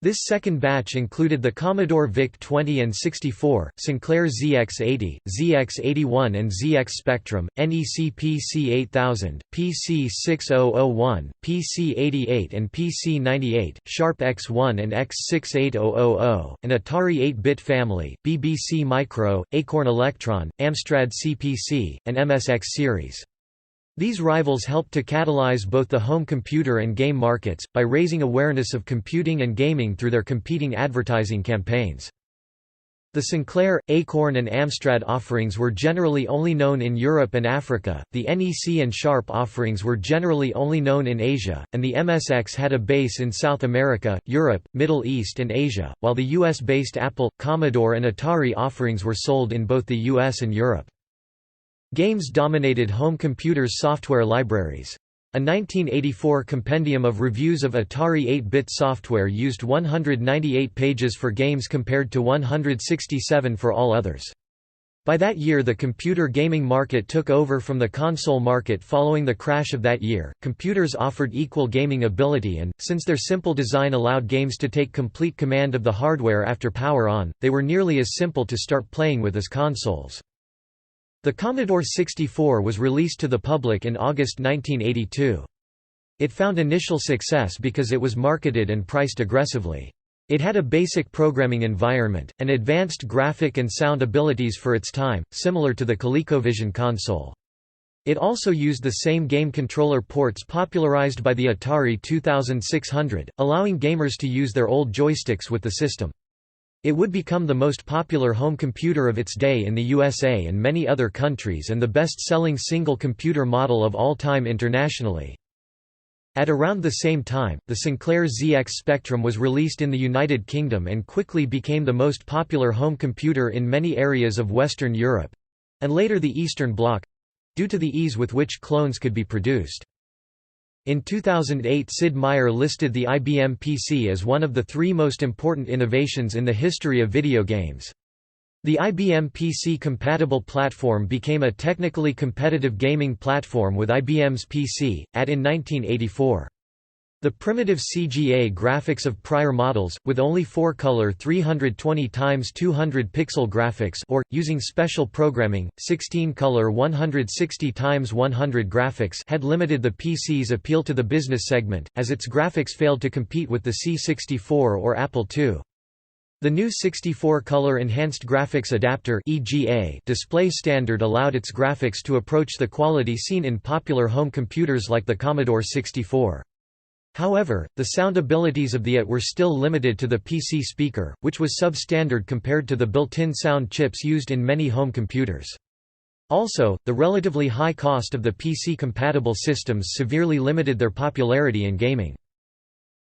This second batch included the Commodore VIC-20 and 64, Sinclair ZX80, ZX81 and ZX Spectrum, NEC PC8000, PC6001, PC88 and PC98, Sharp X1 and X68000, an Atari 8-bit family, BBC Micro, Acorn Electron, Amstrad CPC, and MSX series. These rivals helped to catalyze both the home computer and game markets, by raising awareness of computing and gaming through their competing advertising campaigns. The Sinclair, Acorn and Amstrad offerings were generally only known in Europe and Africa, the NEC and Sharp offerings were generally only known in Asia, and the MSX had a base in South America, Europe, Middle East and Asia, while the US-based Apple, Commodore and Atari offerings were sold in both the US and Europe. Games dominated home computers' software libraries. A 1984 compendium of reviews of Atari 8-bit software used 198 pages for games compared to 167 for all others. By that year, the computer gaming market took over from the console market following the crash of that year. Computers offered equal gaming ability and, since their simple design allowed games to take complete command of the hardware after power on, they were nearly as simple to start playing with as consoles. The Commodore 64 was released to the public in August 1982. It found initial success because it was marketed and priced aggressively. It had a basic programming environment, and advanced graphic and sound abilities for its time, similar to the ColecoVision console. It also used the same game controller ports popularized by the Atari 2600, allowing gamers to use their old joysticks with the system. It would become the most popular home computer of its day in the USA and many other countries and the best-selling single computer model of all time internationally. At around the same time, the Sinclair ZX Spectrum was released in the United Kingdom and quickly became the most popular home computer in many areas of Western Europe—and later the Eastern Bloc—due to the ease with which clones could be produced. In 2008, Sid Meier listed the IBM PC as one of the 3 most important innovations in the history of video games. The IBM PC-compatible platform became a technically competitive gaming platform with IBM's PC, in 1984. The primitive CGA graphics of prior models, with only 4-color 320x200 pixel graphics or, using special programming, 16-color 160x100 graphics had limited the PC's appeal to the business segment, as its graphics failed to compete with the C64 or Apple II. The new 64-color Enhanced Graphics Adapter (EGA) display standard allowed its graphics to approach the quality seen in popular home computers like the Commodore 64. However, the sound abilities of the IT were still limited to the PC speaker, which was substandard compared to the built-in sound chips used in many home computers. Also, the relatively high cost of the PC-compatible systems severely limited their popularity in gaming.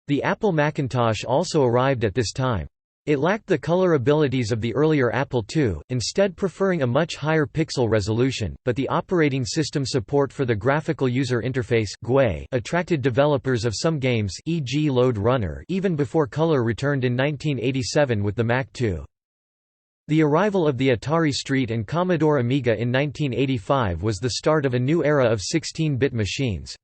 The Apple Macintosh also arrived at this time. It lacked the color abilities of the earlier Apple II, instead preferring a much higher pixel resolution, but the operating system support for the Graphical User Interface (GUI) attracted developers of some games, e.g. Lode Runner, even before color returned in 1987 with the Mac II. The arrival of the Atari ST and Commodore Amiga in 1985 was the start of a new era of 16-bit machines.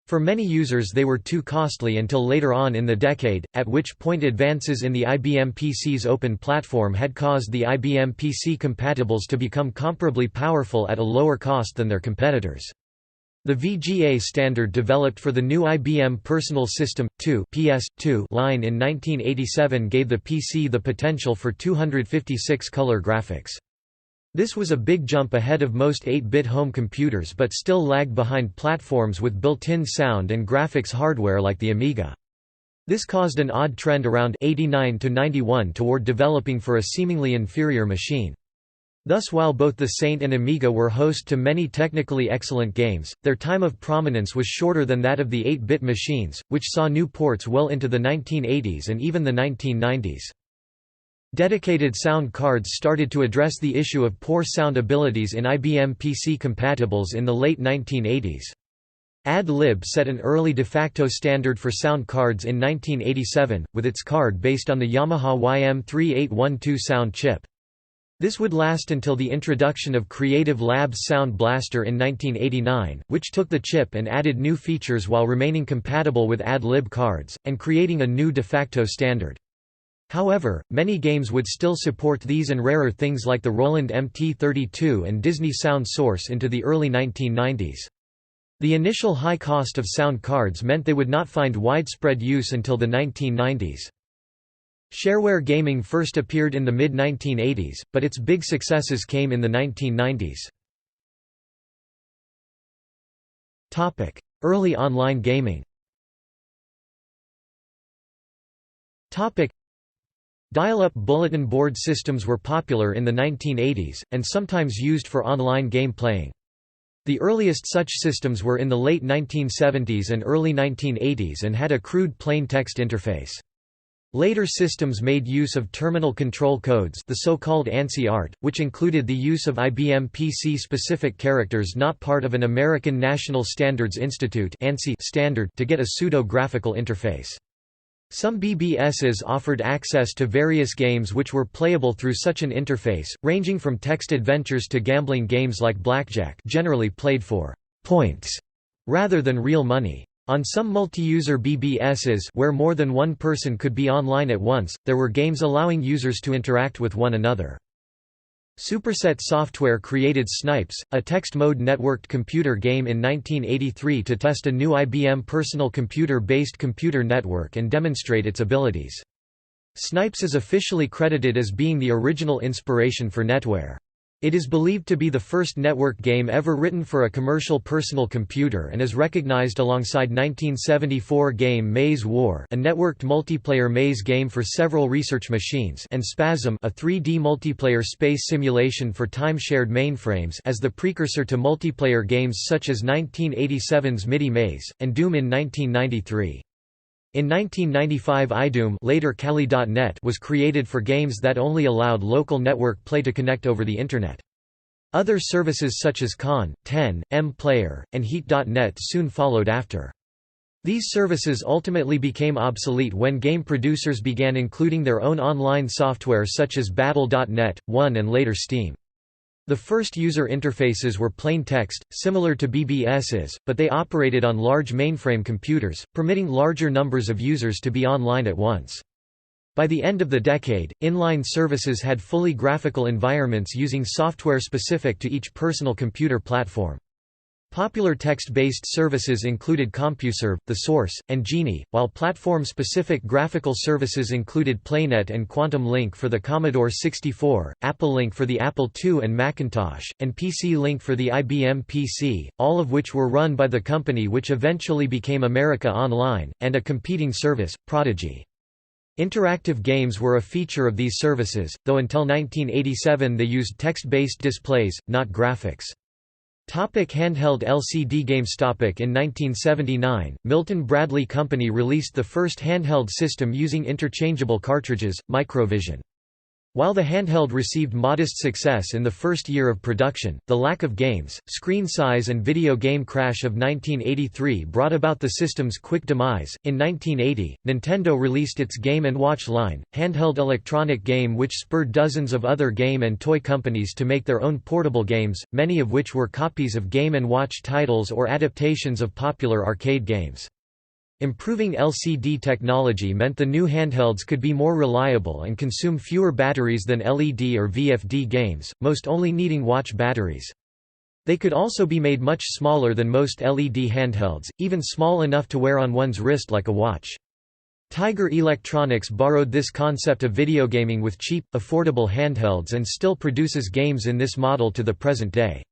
For many users they were too costly until later on in the decade, at which point advances in the IBM PC's open platform had caused the IBM PC compatibles to become comparably powerful at a lower cost than their competitors. The VGA standard developed for the new IBM Personal System 2 (PS2) line in 1987 gave the PC the potential for 256-color graphics. This was a big jump ahead of most 8-bit home computers but still lagged behind platforms with built-in sound and graphics hardware like the Amiga. This caused an odd trend around 89 to 91 toward developing for a seemingly inferior machine. Thus, while both the Saint and Amiga were host to many technically excellent games, their time of prominence was shorter than that of the 8-bit machines, which saw new ports well into the 1980s and even the 1990s. Dedicated sound cards started to address the issue of poor sound abilities in IBM PC compatibles in the late 1980s. Ad-lib set an early de facto standard for sound cards in 1987, with its card based on the Yamaha YM3812 sound chip. This would last until the introduction of Creative Labs' Sound Blaster in 1989, which took the chip and added new features while remaining compatible with ad-lib cards, and creating a new de facto standard. However, many games would still support these and rarer things like the Roland MT32 and Disney Sound Source into the early 1990s. The initial high cost of sound cards meant they would not find widespread use until the 1990s. Shareware gaming first appeared in the mid-1980s, but its big successes came in the 1990s. Early online gaming. Dial-up bulletin board systems were popular in the 1980s, and sometimes used for online game playing. The earliest such systems were in the late 1970s and early 1980s and had a crude plain text interface. Later systems made use of terminal control codes, the so-called ANSI art, which included the use of IBM PC-specific characters not part of an American National Standards Institute (ANSI) standard to get a pseudo-graphical interface. Some BBSs offered access to various games which were playable through such an interface, ranging from text adventures to gambling games like blackjack, generally played for points rather than real money. On some multi-user BBSs where more than one person could be online at once, there were games allowing users to interact with one another. Superset Software created Snipes, a text-mode networked computer game in 1983 to test a new IBM personal computer-based computer network and demonstrate its abilities. Snipes is officially credited as being the original inspiration for NetWare. It is believed to be the first network game ever written for a commercial personal computer and is recognized alongside 1974 game Maze War, a networked multiplayer maze game for several research machines, and Spasm, a 3D multiplayer space simulation for time-shared mainframes, as the precursor to multiplayer games such as 1987's MIDI Maze, and Doom in 1993. In 1995 iDoom, later Kali.net, was created for games that only allowed local network play to connect over the Internet. Other services such as Con, 10, M-Player, and Heat.net soon followed after. These services ultimately became obsolete when game producers began including their own online software such as Battle.net, One and later Steam. The first user interfaces were plain text, similar to BBSs, but they operated on large mainframe computers, permitting larger numbers of users to be online at once. By the end of the decade, inline services had fully graphical environments using software specific to each personal computer platform. Popular text-based services included CompuServe, The Source, and Genie, while platform-specific graphical services included Playnet and Quantum Link for the Commodore 64, Apple Link for the Apple II and Macintosh, and PC Link for the IBM PC, all of which were run by the company which eventually became America Online, and a competing service, Prodigy. Interactive games were a feature of these services, though until 1987 they used text-based displays, not graphics. Handheld LCD games. In 1979, Milton Bradley Company released the first handheld system using interchangeable cartridges, Microvision. While the handheld received modest success in the first year of production, the lack of games, screen size and video game crash of 1983 brought about the system's quick demise. In 1980, Nintendo released its Game & Watch line, handheld electronic game which spurred dozens of other game and toy companies to make their own portable games, many of which were copies of Game & Watch titles or adaptations of popular arcade games. Improving LCD technology meant the new handhelds could be more reliable and consume fewer batteries than LED or VFD games, most only needing watch batteries. They could also be made much smaller than most LED handhelds, even small enough to wear on one's wrist like a watch. Tiger Electronics borrowed this concept of videogaming with cheap, affordable handhelds and still produces games in this model to the present day.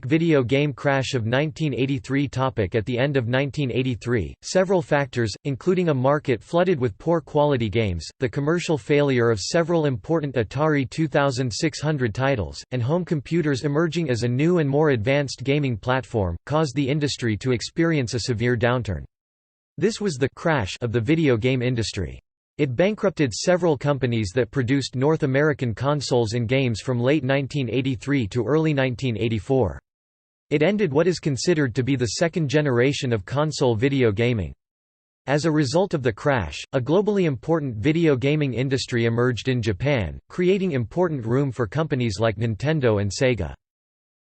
Video game crash of 1983. At the end of 1983, several factors, including a market flooded with poor quality games, the commercial failure of several important Atari 2600 titles, and home computers emerging as a new and more advanced gaming platform, caused the industry to experience a severe downturn. This was the crash of the video game industry. It bankrupted several companies that produced North American consoles and games from late 1983 to early 1984. It ended what is considered to be the second generation of console video gaming. As a result of the crash, a globally important video gaming industry emerged in Japan, creating important room for companies like Nintendo and Sega.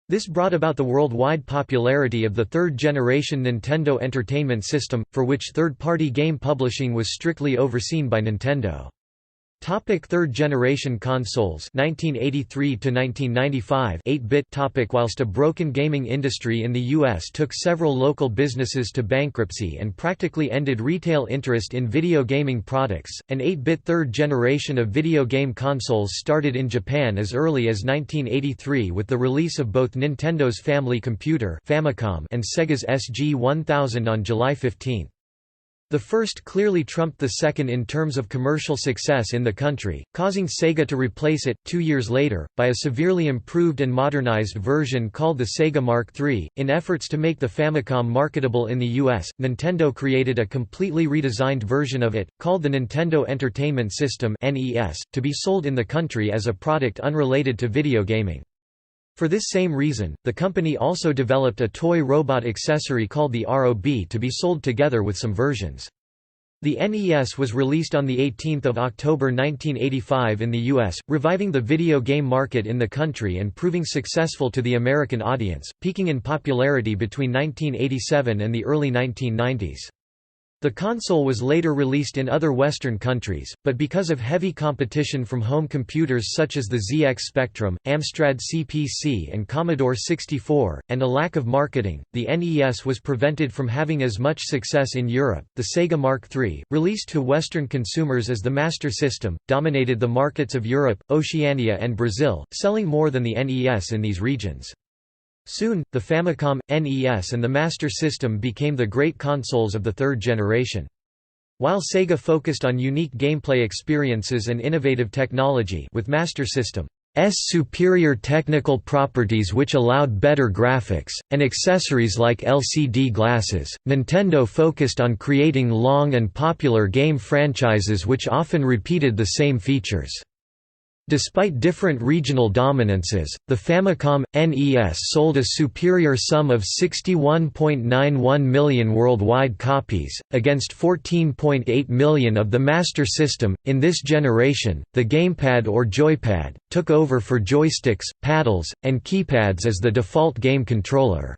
This brought about the worldwide popularity of the third-generation Nintendo Entertainment System, for which third-party game publishing was strictly overseen by Nintendo. Third-generation consoles 1983 to 1995 8-bit. Whilst a broken gaming industry in the US took several local businesses to bankruptcy and practically ended retail interest in video gaming products, an 8-bit third generation of video game consoles started in Japan as early as 1983 with the release of both Nintendo's Family Computer Famicom and Sega's SG-1000 on July 15. The first clearly trumped the second in terms of commercial success in the country, causing Sega to replace it, 2 years later, by a severely improved and modernized version called the Sega Mark III. In efforts to make the Famicom marketable in the US, Nintendo created a completely redesigned version of it, called the Nintendo Entertainment System (NES), to be sold in the country as a product unrelated to video gaming. For this same reason, the company also developed a toy robot accessory called the ROB to be sold together with some versions. The NES was released on 18 October 1985 in the US, reviving the video game market in the country and proving successful to the American audience, peaking in popularity between 1987 and the early 1990s. The console was later released in other Western countries, but because of heavy competition from home computers such as the ZX Spectrum, Amstrad CPC and Commodore 64, and a lack of marketing, the NES was prevented from having as much success in Europe. The Sega Mark III, released to Western consumers as the Master System, dominated the markets of Europe, Oceania and Brazil, selling more than the NES in these regions. Soon, the Famicom, NES and the Master System became the great consoles of the third generation. While Sega focused on unique gameplay experiences and innovative technology with Master System's superior technical properties which allowed better graphics, and accessories like LCD glasses, Nintendo focused on creating long and popular game franchises which often repeated the same features. Despite different regional dominances, the Famicom, NES sold a superior sum of 61.91 million worldwide copies, against 14.8 million of the Master System. In this generation, the gamepad or joypad took over for joysticks, paddles, and keypads as the default game controller.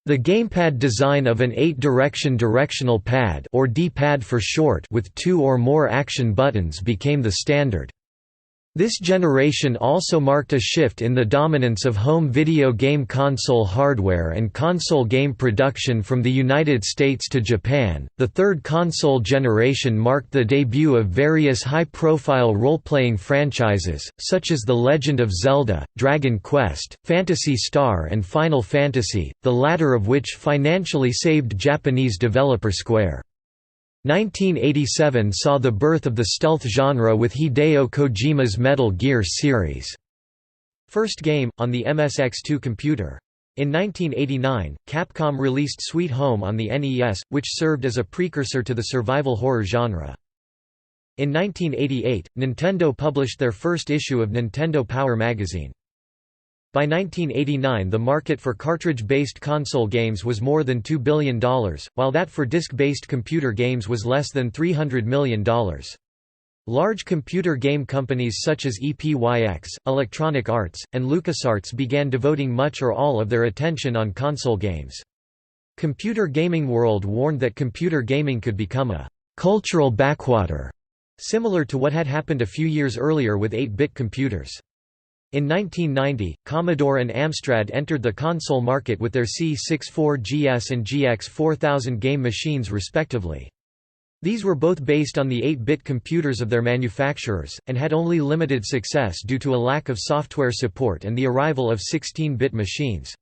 The gamepad design of an 8-direction directional pad or D-pad for short with 2 or more action buttons became the standard. This generation also marked a shift in the dominance of home video game console hardware and console game production from the United States to Japan. The third console generation marked the debut of various high-profile role-playing franchises, such as The Legend of Zelda, Dragon Quest, Phantasy Star, and Final Fantasy, the latter of which financially saved Japanese developer Square. 1987 saw the birth of the stealth genre with Hideo Kojima's Metal Gear series. First game, on the MSX2 computer. In 1989, Capcom released Sweet Home on the NES, which served as a precursor to the survival horror genre. In 1988, Nintendo published their first issue of Nintendo Power magazine. By 1989 the market for cartridge-based console games was more than $2 billion, while that for disc-based computer games was less than $300 million. Large computer game companies such as EPYX, Electronic Arts, and LucasArts began devoting much or all of their attention on console games. Computer Gaming World warned that computer gaming could become a «cultural backwater», similar to what had happened a few years earlier with 8-bit computers. In 1990, Commodore and Amstrad entered the console market with their C64GS and GX4000 game machines respectively. These were both based on the 8-bit computers of their manufacturers, and had only limited success due to a lack of software support and the arrival of 16-bit machines.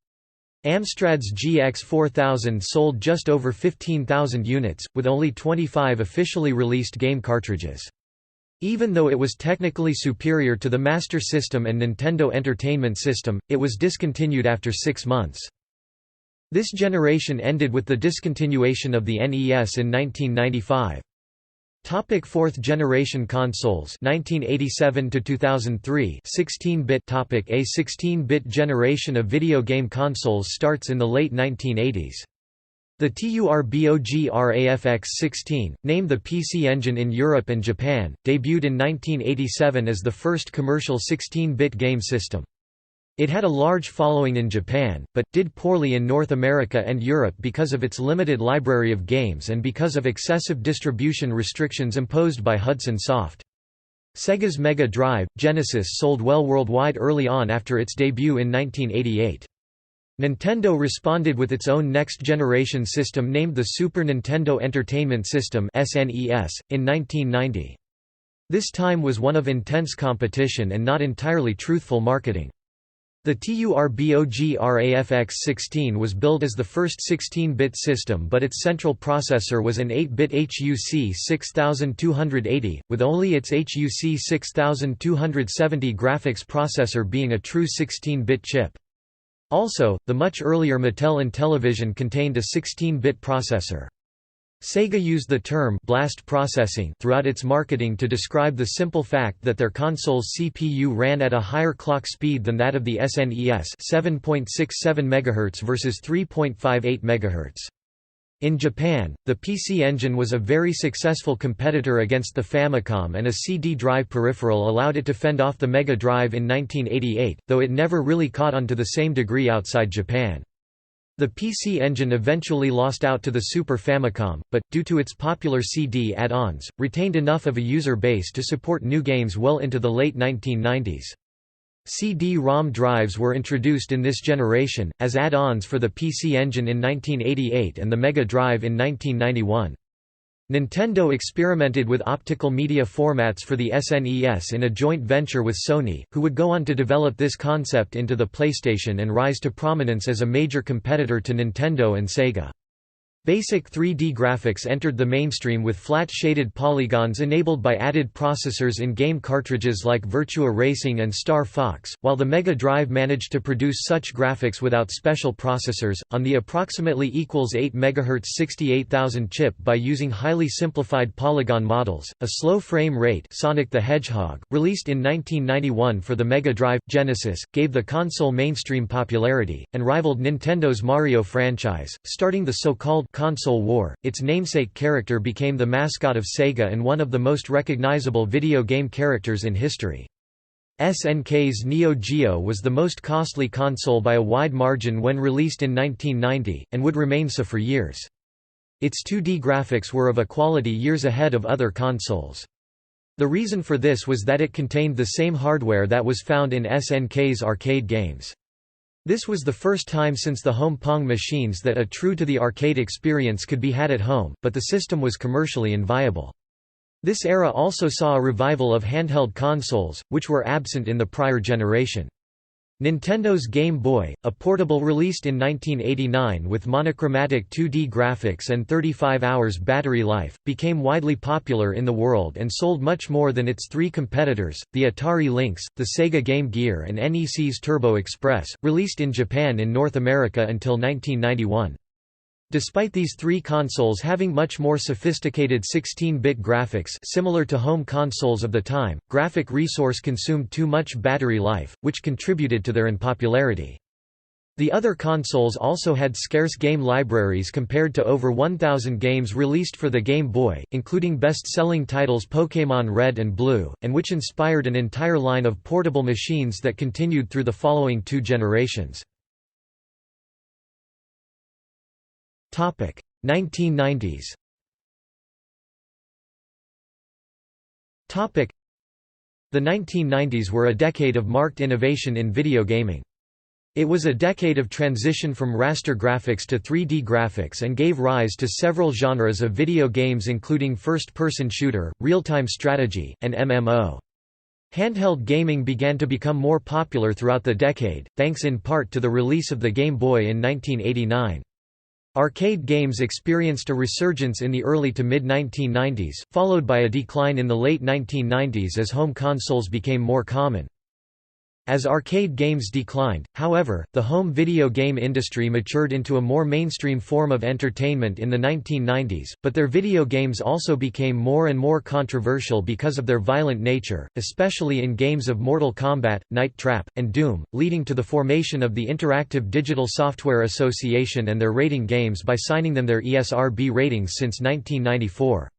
Amstrad's GX4000 sold just over 15,000 units, with only 25 officially released game cartridges. Even though it was technically superior to the Master System and Nintendo Entertainment System, it was discontinued after 6 months. This generation ended with the discontinuation of the NES in 1995. Fourth generation consoles 1987 to 2003 16-bit. A 16-bit generation of video game consoles starts in the late 1980s. The TURBOGRAFX-16, named the PC Engine in Europe and Japan, debuted in 1987 as the first commercial 16-bit game system. It had a large following in Japan, but did poorly in North America and Europe because of its limited library of games and because of excessive distribution restrictions imposed by Hudson Soft. Sega's Mega Drive, Genesis sold well worldwide early on after its debut in 1988. Nintendo responded with its own next-generation system named the Super Nintendo Entertainment System (SNES) in 1990. This time was one of intense competition and not entirely truthful marketing. The TURBOGRAFX-16 was billed as the first 16-bit system, but its central processor was an 8-bit HUC 6280, with only its HUC 6270 graphics processor being a true 16-bit chip. Also, the much earlier Mattel Intellivision contained a 16-bit processor. Sega used the term «blast processing» throughout its marketing to describe the simple fact that their console's CPU ran at a higher clock speed than that of the SNES 7.67 MHz versus 3.58 MHz. In Japan, the PC Engine was a very successful competitor against the Famicom, and a CD drive peripheral allowed it to fend off the Mega Drive in 1988, though it never really caught on to the same degree outside Japan. The PC Engine eventually lost out to the Super Famicom, but, due to its popular CD add-ons, retained enough of a user base to support new games well into the late 1990s. CD-ROM drives were introduced in this generation, as add-ons for the PC Engine in 1988 and the Mega Drive in 1991. Nintendo experimented with optical media formats for the SNES in a joint venture with Sony, who would go on to develop this concept into the PlayStation and rise to prominence as a major competitor to Nintendo and Sega. Basic 3D graphics entered the mainstream with flat shaded polygons enabled by added processors in game cartridges like Virtua Racing and Star Fox, while the Mega Drive managed to produce such graphics without special processors, on the approximately =8 MHz 68,000 chip by using highly simplified polygon models. A slow frame rate Sonic the Hedgehog, released in 1991 for the Mega Drive, Genesis, gave the console mainstream popularity, and rivaled Nintendo's Mario franchise, starting the so-called console war. Its namesake character became the mascot of Sega and one of the most recognizable video game characters in history. SNK's Neo Geo was the most costly console by a wide margin when released in 1990, and would remain so for years. Its 2D graphics were of a quality years ahead of other consoles. The reason for this was that it contained the same hardware that was found in SNK's arcade games. This was the first time since the home Pong machines that a true-to-the-arcade experience could be had at home, but the system was commercially inviable. This era also saw a revival of handheld consoles, which were absent in the prior generation. Nintendo's Game Boy, a portable released in 1989 with monochromatic 2D graphics and 35 hours battery life, became widely popular in the world and sold much more than its three competitors, the Atari Lynx, the Sega Game Gear and NEC's Turbo Express, released in Japan in North America until 1991. Despite these three consoles having much more sophisticated 16-bit graphics similar to home consoles of the time, graphic resource consumed too much battery life, which contributed to their unpopularity. The other consoles also had scarce game libraries compared to over 1,000 games released for the Game Boy, including best-selling titles Pokémon Red and Blue, and which inspired an entire line of portable machines that continued through the following two generations. 1990s. The 1990s were a decade of marked innovation in video gaming. It was a decade of transition from raster graphics to 3D graphics and gave rise to several genres of video games including first-person shooter, real-time strategy, and MMO. Handheld gaming began to become more popular throughout the decade, thanks in part to the release of the Game Boy in 1989. Arcade games experienced a resurgence in the early to mid-1990s, followed by a decline in the late 1990s as home consoles became more common. As arcade games declined, however, the home video game industry matured into a more mainstream form of entertainment in the 1990s, but their video games also became more and more controversial because of their violent nature, especially in games of Mortal Kombat, Night Trap, and Doom, leading to the formation of the Interactive Digital Software Association and their rating games by signing them their ESRB ratings since 1994.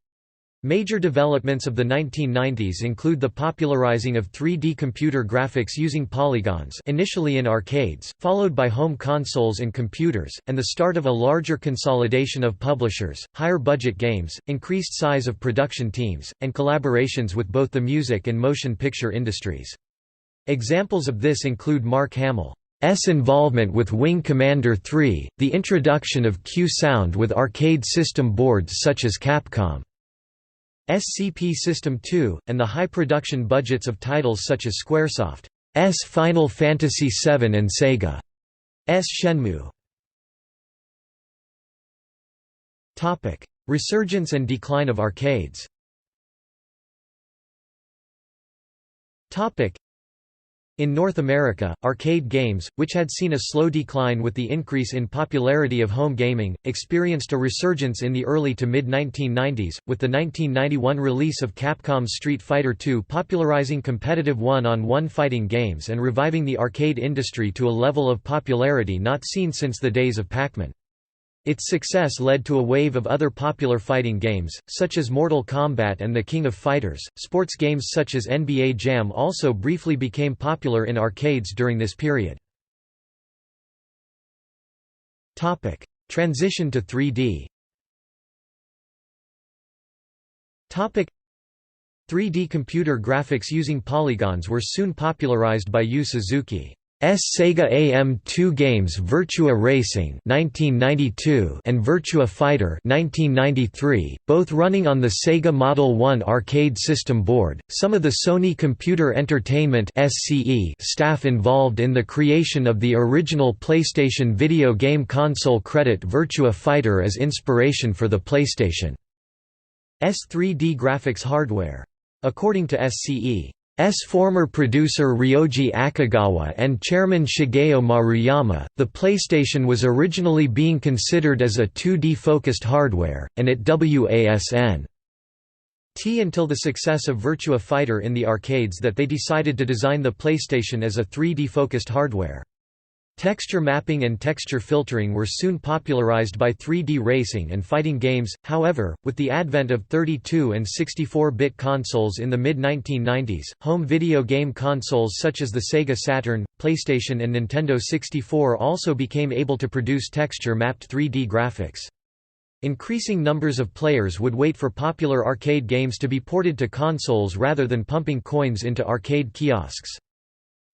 Major developments of the 1990s include the popularizing of 3D computer graphics using polygons, initially in arcades, followed by home consoles and computers, and the start of a larger consolidation of publishers, higher budget games, increased size of production teams, and collaborations with both the music and motion picture industries. Examples of this include Mark Hamill's involvement with Wing Commander 3, the introduction of Q-Sound with arcade system boards such as Capcom's SCP System 2, and the high production budgets of titles such as Squaresoft's Final Fantasy VII and Sega's Shenmue. Resurgence and decline of arcades. In North America, arcade games, which had seen a slow decline with the increase in popularity of home gaming, experienced a resurgence in the early to mid-1990s, with the 1991 release of Capcom's Street Fighter II popularizing competitive one-on-one fighting games and reviving the arcade industry to a level of popularity not seen since the days of Pac-Man. Its success led to a wave of other popular fighting games, such as Mortal Kombat and The King of Fighters. Sports games such as NBA Jam also briefly became popular in arcades during this period. Topic: Transition to 3D. Topic: 3D computer graphics using polygons were soon popularized by Yu Suzuki. Sega AM2 games Virtua Racing 1992 and Virtua Fighter 1993, both running on the Sega Model 1 arcade system board. Some of the Sony Computer Entertainment (SCE) staff involved in the creation of the original PlayStation video game console credit Virtua Fighter as inspiration for the PlayStation's 3D graphics hardware. According to SCE's former producer Ryoji Akagawa and chairman Shigeo Maruyama, the PlayStation was originally being considered as a 2D-focused hardware, and it wasn't until the success of Virtua Fighter in the arcades that they decided to design the PlayStation as a 3D-focused hardware. Texture mapping and texture filtering were soon popularized by 3D racing and fighting games. However, with the advent of 32 and 64-bit consoles in the mid-1990s, home video game consoles such as the Sega Saturn, PlayStation and Nintendo 64 also became able to produce texture-mapped 3D graphics. Increasing numbers of players would wait for popular arcade games to be ported to consoles rather than pumping coins into arcade kiosks.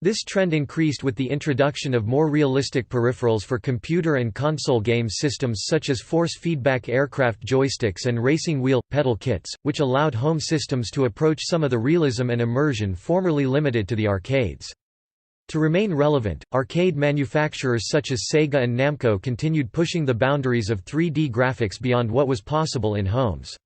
This trend increased with the introduction of more realistic peripherals for computer and console game systems such as force feedback aircraft joysticks and racing wheel pedal kits, which allowed home systems to approach some of the realism and immersion formerly limited to the arcades. To remain relevant, arcade manufacturers such as Sega and Namco continued pushing the boundaries of 3D graphics beyond what was possible in homes.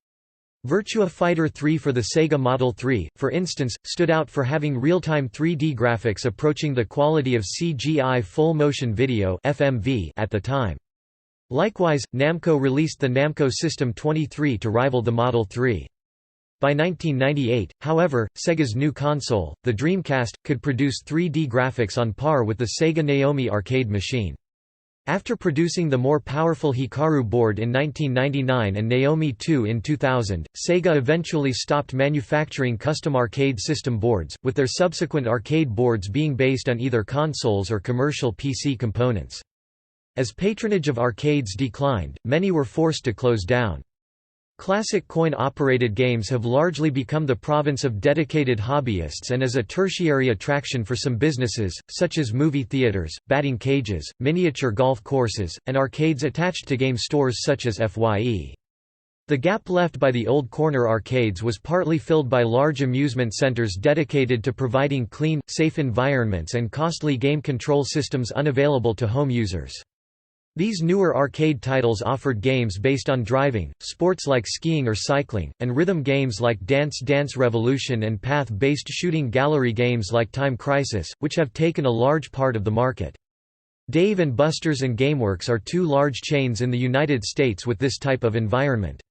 Virtua Fighter 3 for the Sega Model 3, for instance, stood out for having real-time 3D graphics approaching the quality of CGI full-motion video (FMV) at the time. Likewise, Namco released the Namco System 23 to rival the Model 3. By 1998, however, Sega's new console, the Dreamcast, could produce 3D graphics on par with the Sega Naomi arcade machine. After producing the more powerful Hikaru board in 1999 and Naomi 2 in 2000, Sega eventually stopped manufacturing custom arcade system boards, with their subsequent arcade boards being based on either consoles or commercial PC components. As patronage of arcades declined, many were forced to close down. Classic coin-operated games have largely become the province of dedicated hobbyists and as a tertiary attraction for some businesses, such as movie theaters, batting cages, miniature golf courses, and arcades attached to game stores such as FYE. The gap left by the old corner arcades was partly filled by large amusement centers dedicated to providing clean, safe environments and costly game control systems unavailable to home users. These newer arcade titles offered games based on driving, sports like skiing or cycling, and rhythm games like Dance Dance Revolution and path-based shooting gallery games like Time Crisis, which have taken a large part of the market. Dave & Buster's and GameWorks are two large chains in the United States with this type of environment.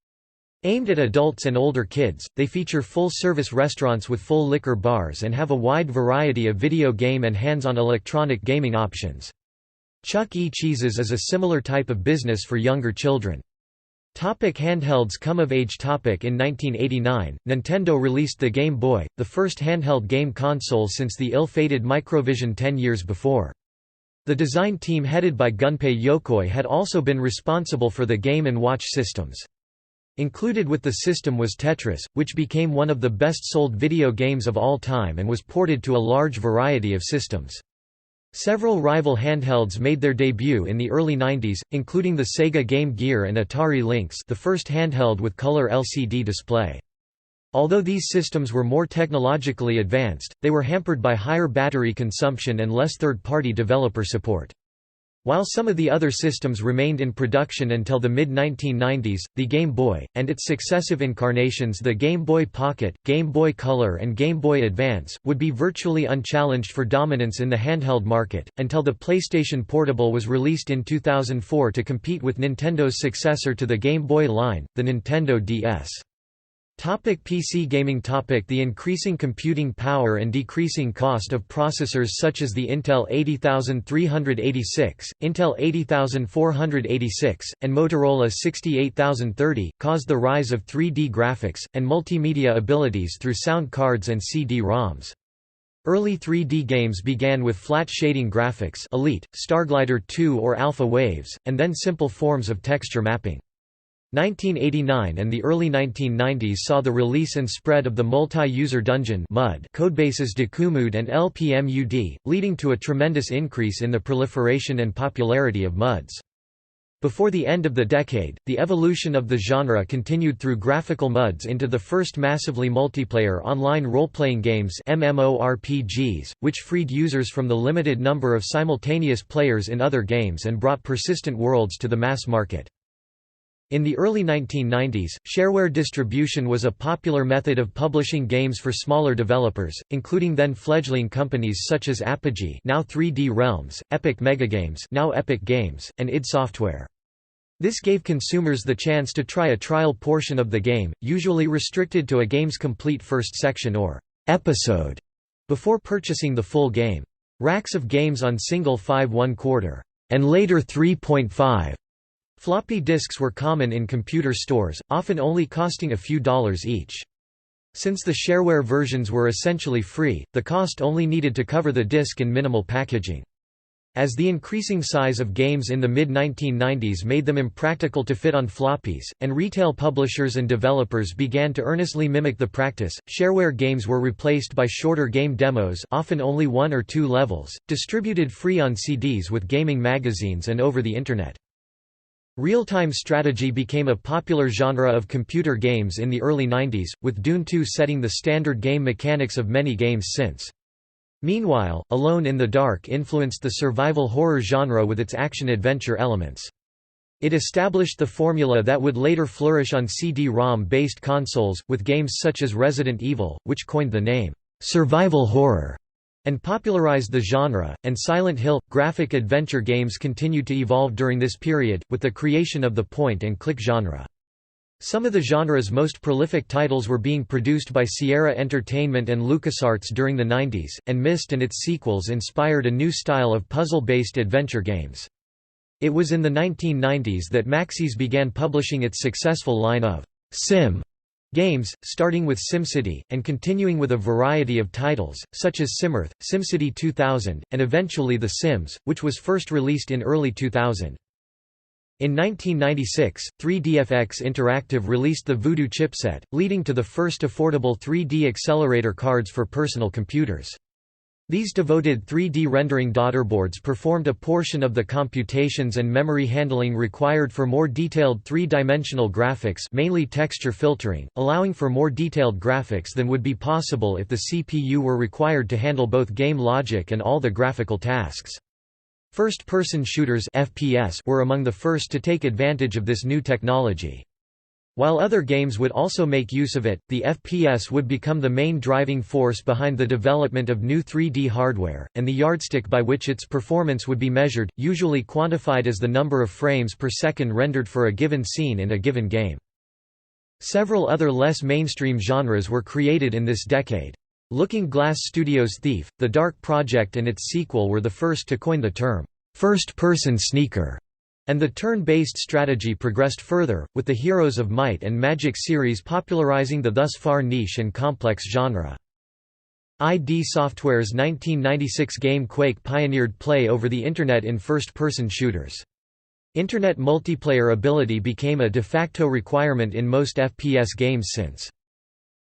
Aimed at adults and older kids, they feature full-service restaurants with full liquor bars and have a wide variety of video game and hands-on electronic gaming options. Chuck E. Cheese's is a similar type of business for younger children. Handhelds come of age. In 1989, Nintendo released the Game Boy, the first handheld game console since the ill-fated Microvision 10 years before. The design team headed by Gunpei Yokoi had also been responsible for the Game & Watch systems. Included with the system was Tetris, which became one of the best-sold video games of all time and was ported to a large variety of systems. Several rival handhelds made their debut in the early 90s, including the Sega Game Gear and Atari Lynx, the first handheld with color LCD display. Although these systems were more technologically advanced, they were hampered by higher battery consumption and less third-party developer support. While some of the other systems remained in production until the mid-1990s, the Game Boy, and its successive incarnations the Game Boy Pocket, Game Boy Color and Game Boy Advance, would be virtually unchallenged for dominance in the handheld market, until the PlayStation Portable was released in 2004 to compete with Nintendo's successor to the Game Boy line, the Nintendo DS. PC gaming. The increasing computing power and decreasing cost of processors such as the Intel 80386, Intel 80486, and Motorola 68030, caused the rise of 3D graphics, and multimedia abilities through sound cards and CD-ROMs. Early 3D games began with flat shading graphics Elite, Starglider 2 or Alpha Waves, and then simple forms of texture mapping. 1989 and the early 1990s saw the release and spread of the multi-user dungeon (MUD) codebases Decumud and LPMUD, leading to a tremendous increase in the proliferation and popularity of MUDs. Before the end of the decade, the evolution of the genre continued through graphical MUDs into the first massively multiplayer online role-playing games (MMORPGs), which freed users from the limited number of simultaneous players in other games and brought persistent worlds to the mass market. In the early 1990s, shareware distribution was a popular method of publishing games for smaller developers, including then-fledgling companies such as Apogee, now 3D Realms, Epic Megagames, now Epic Games, and id Software. This gave consumers the chance to try a trial portion of the game, usually restricted to a game's complete first section or episode, before purchasing the full game. Racks of games on single 5/1/4 and later 3.5 floppy disks were common in computer stores, often only costing a few dollars each. Since the shareware versions were essentially free, the cost only needed to cover the disk and minimal packaging. As the increasing size of games in the mid-1990s made them impractical to fit on floppies, and retail publishers and developers began to earnestly mimic the practice, shareware games were replaced by shorter game demos, often only 1 or 2 levels, distributed free on CDs with gaming magazines and over the Internet. Real-time strategy became a popular genre of computer games in the early 90s, with Dune 2 setting the standard game mechanics of many games since. Meanwhile, Alone in the Dark influenced the survival horror genre with its action-adventure elements. It established the formula that would later flourish on CD-ROM-based consoles, with games such as Resident Evil, which coined the name, survival horror, and popularized the genre, and Silent Hill. Graphic adventure games continued to evolve during this period, with the creation of the point-and-click genre. Some of the genre's most prolific titles were being produced by Sierra Entertainment and LucasArts during the 90s, and Myst and its sequels inspired a new style of puzzle-based adventure games. It was in the 1990s that Maxis began publishing its successful line of Sim games, starting with SimCity, and continuing with a variety of titles, such as SimEarth, SimCity 2000, and eventually The Sims, which was first released in early 2000. In 1996, 3DFX Interactive released the Voodoo chipset, leading to the first affordable 3D accelerator cards for personal computers. These devoted 3D rendering daughterboards performed a portion of the computations and memory handling required for more detailed three-dimensional graphics, mainly texture filtering, allowing for more detailed graphics than would be possible if the CPU were required to handle both game logic and all the graphical tasks. First-person shooters (FPS) were among the first to take advantage of this new technology. While other games would also make use of it, the FPS would become the main driving force behind the development of new 3D hardware, and the yardstick by which its performance would be measured, usually quantified as the number of frames per second rendered for a given scene in a given game. Several other less mainstream genres were created in this decade. Looking Glass Studios' Thief, The Dark Project and its sequel were the first to coin the term, first-person sneaker, and the turn-based strategy progressed further, with the Heroes of Might and Magic series popularizing the thus far niche and complex genre. id Software's 1996 game Quake pioneered play over the Internet in first-person shooters. Internet multiplayer ability became a de facto requirement in most FPS games since.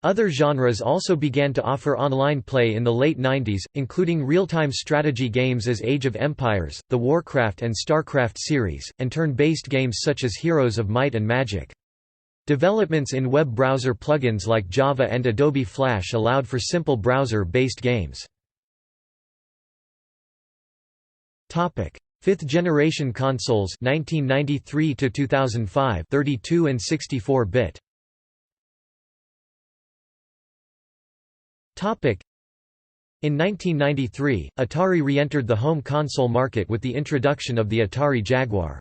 Other genres also began to offer online play in the late 90s, including real-time strategy games as Age of Empires, the Warcraft and StarCraft series, and turn-based games such as Heroes of Might and Magic. Developments in web browser plugins like Java and Adobe Flash allowed for simple browser-based games. Fifth-generation consoles 1993 to 2005, 32 and 64-bit. In 1993, Atari re-entered the home console market with the introduction of the Atari Jaguar.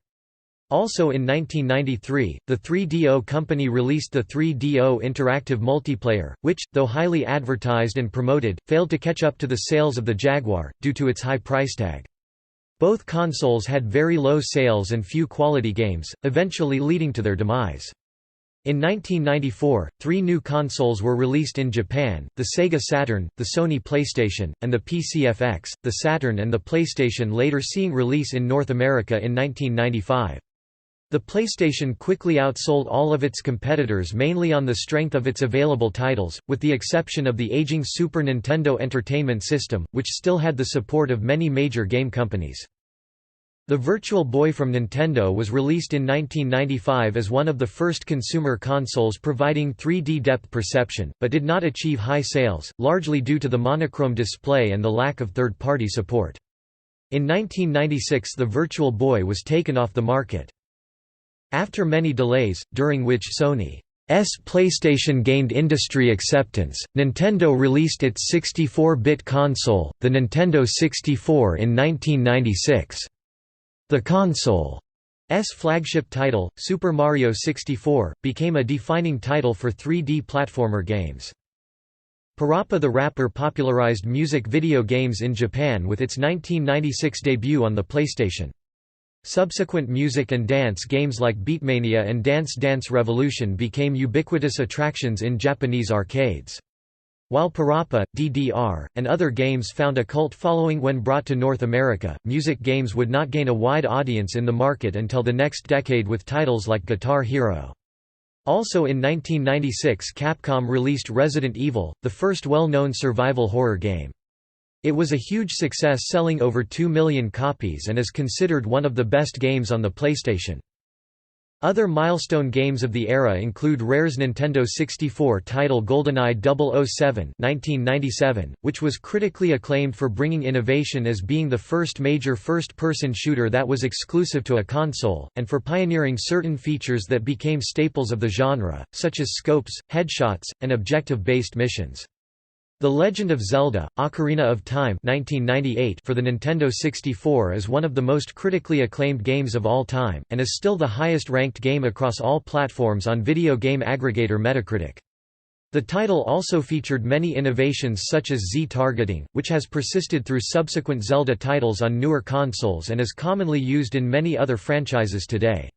Also in 1993, the 3DO company released the 3DO Interactive Multiplayer, which, though highly advertised and promoted, failed to catch up to the sales of the Jaguar, due to its high price tag. Both consoles had very low sales and few quality games, eventually leading to their demise. In 1994, 3 new consoles were released in Japan, the Sega Saturn, the Sony PlayStation, and the PCFX, the Saturn and the PlayStation later seeing release in North America in 1995. The PlayStation quickly outsold all of its competitors mainly on the strength of its available titles, with the exception of the aging Super Nintendo Entertainment System, which still had the support of many major game companies. The Virtual Boy from Nintendo was released in 1995 as one of the first consumer consoles providing 3D depth perception, but did not achieve high sales, largely due to the monochrome display and the lack of third-party support. In 1996 the Virtual Boy was taken off the market. After many delays, during which Sony's PlayStation gained industry acceptance, Nintendo released its 64-bit console, the Nintendo 64 in 1996. The console's flagship title, Super Mario 64, became a defining title for 3D platformer games. Parappa the Rapper popularized music video games in Japan with its 1996 debut on the PlayStation. Subsequent music and dance games like Beatmania and Dance Dance Revolution became ubiquitous attractions in Japanese arcades. While Parappa, DDR, and other games found a cult following when brought to North America, music games would not gain a wide audience in the market until the next decade with titles like Guitar Hero. Also in 1996 Capcom released Resident Evil, the first well-known survival horror game. It was a huge success, selling over 2 million copies and is considered one of the best games on the PlayStation. Other milestone games of the era include Rare's Nintendo 64 title GoldenEye 007 (1997), which was critically acclaimed for bringing innovation as being the first major first-person shooter that was exclusive to a console, and for pioneering certain features that became staples of the genre, such as scopes, headshots, and objective-based missions. The Legend of Zelda: Ocarina of Time 1998 for the Nintendo 64 is one of the most critically acclaimed games of all time, and is still the highest-ranked game across all platforms on video game aggregator Metacritic. The title also featured many innovations such as Z-targeting, which has persisted through subsequent Zelda titles on newer consoles and is commonly used in many other franchises today.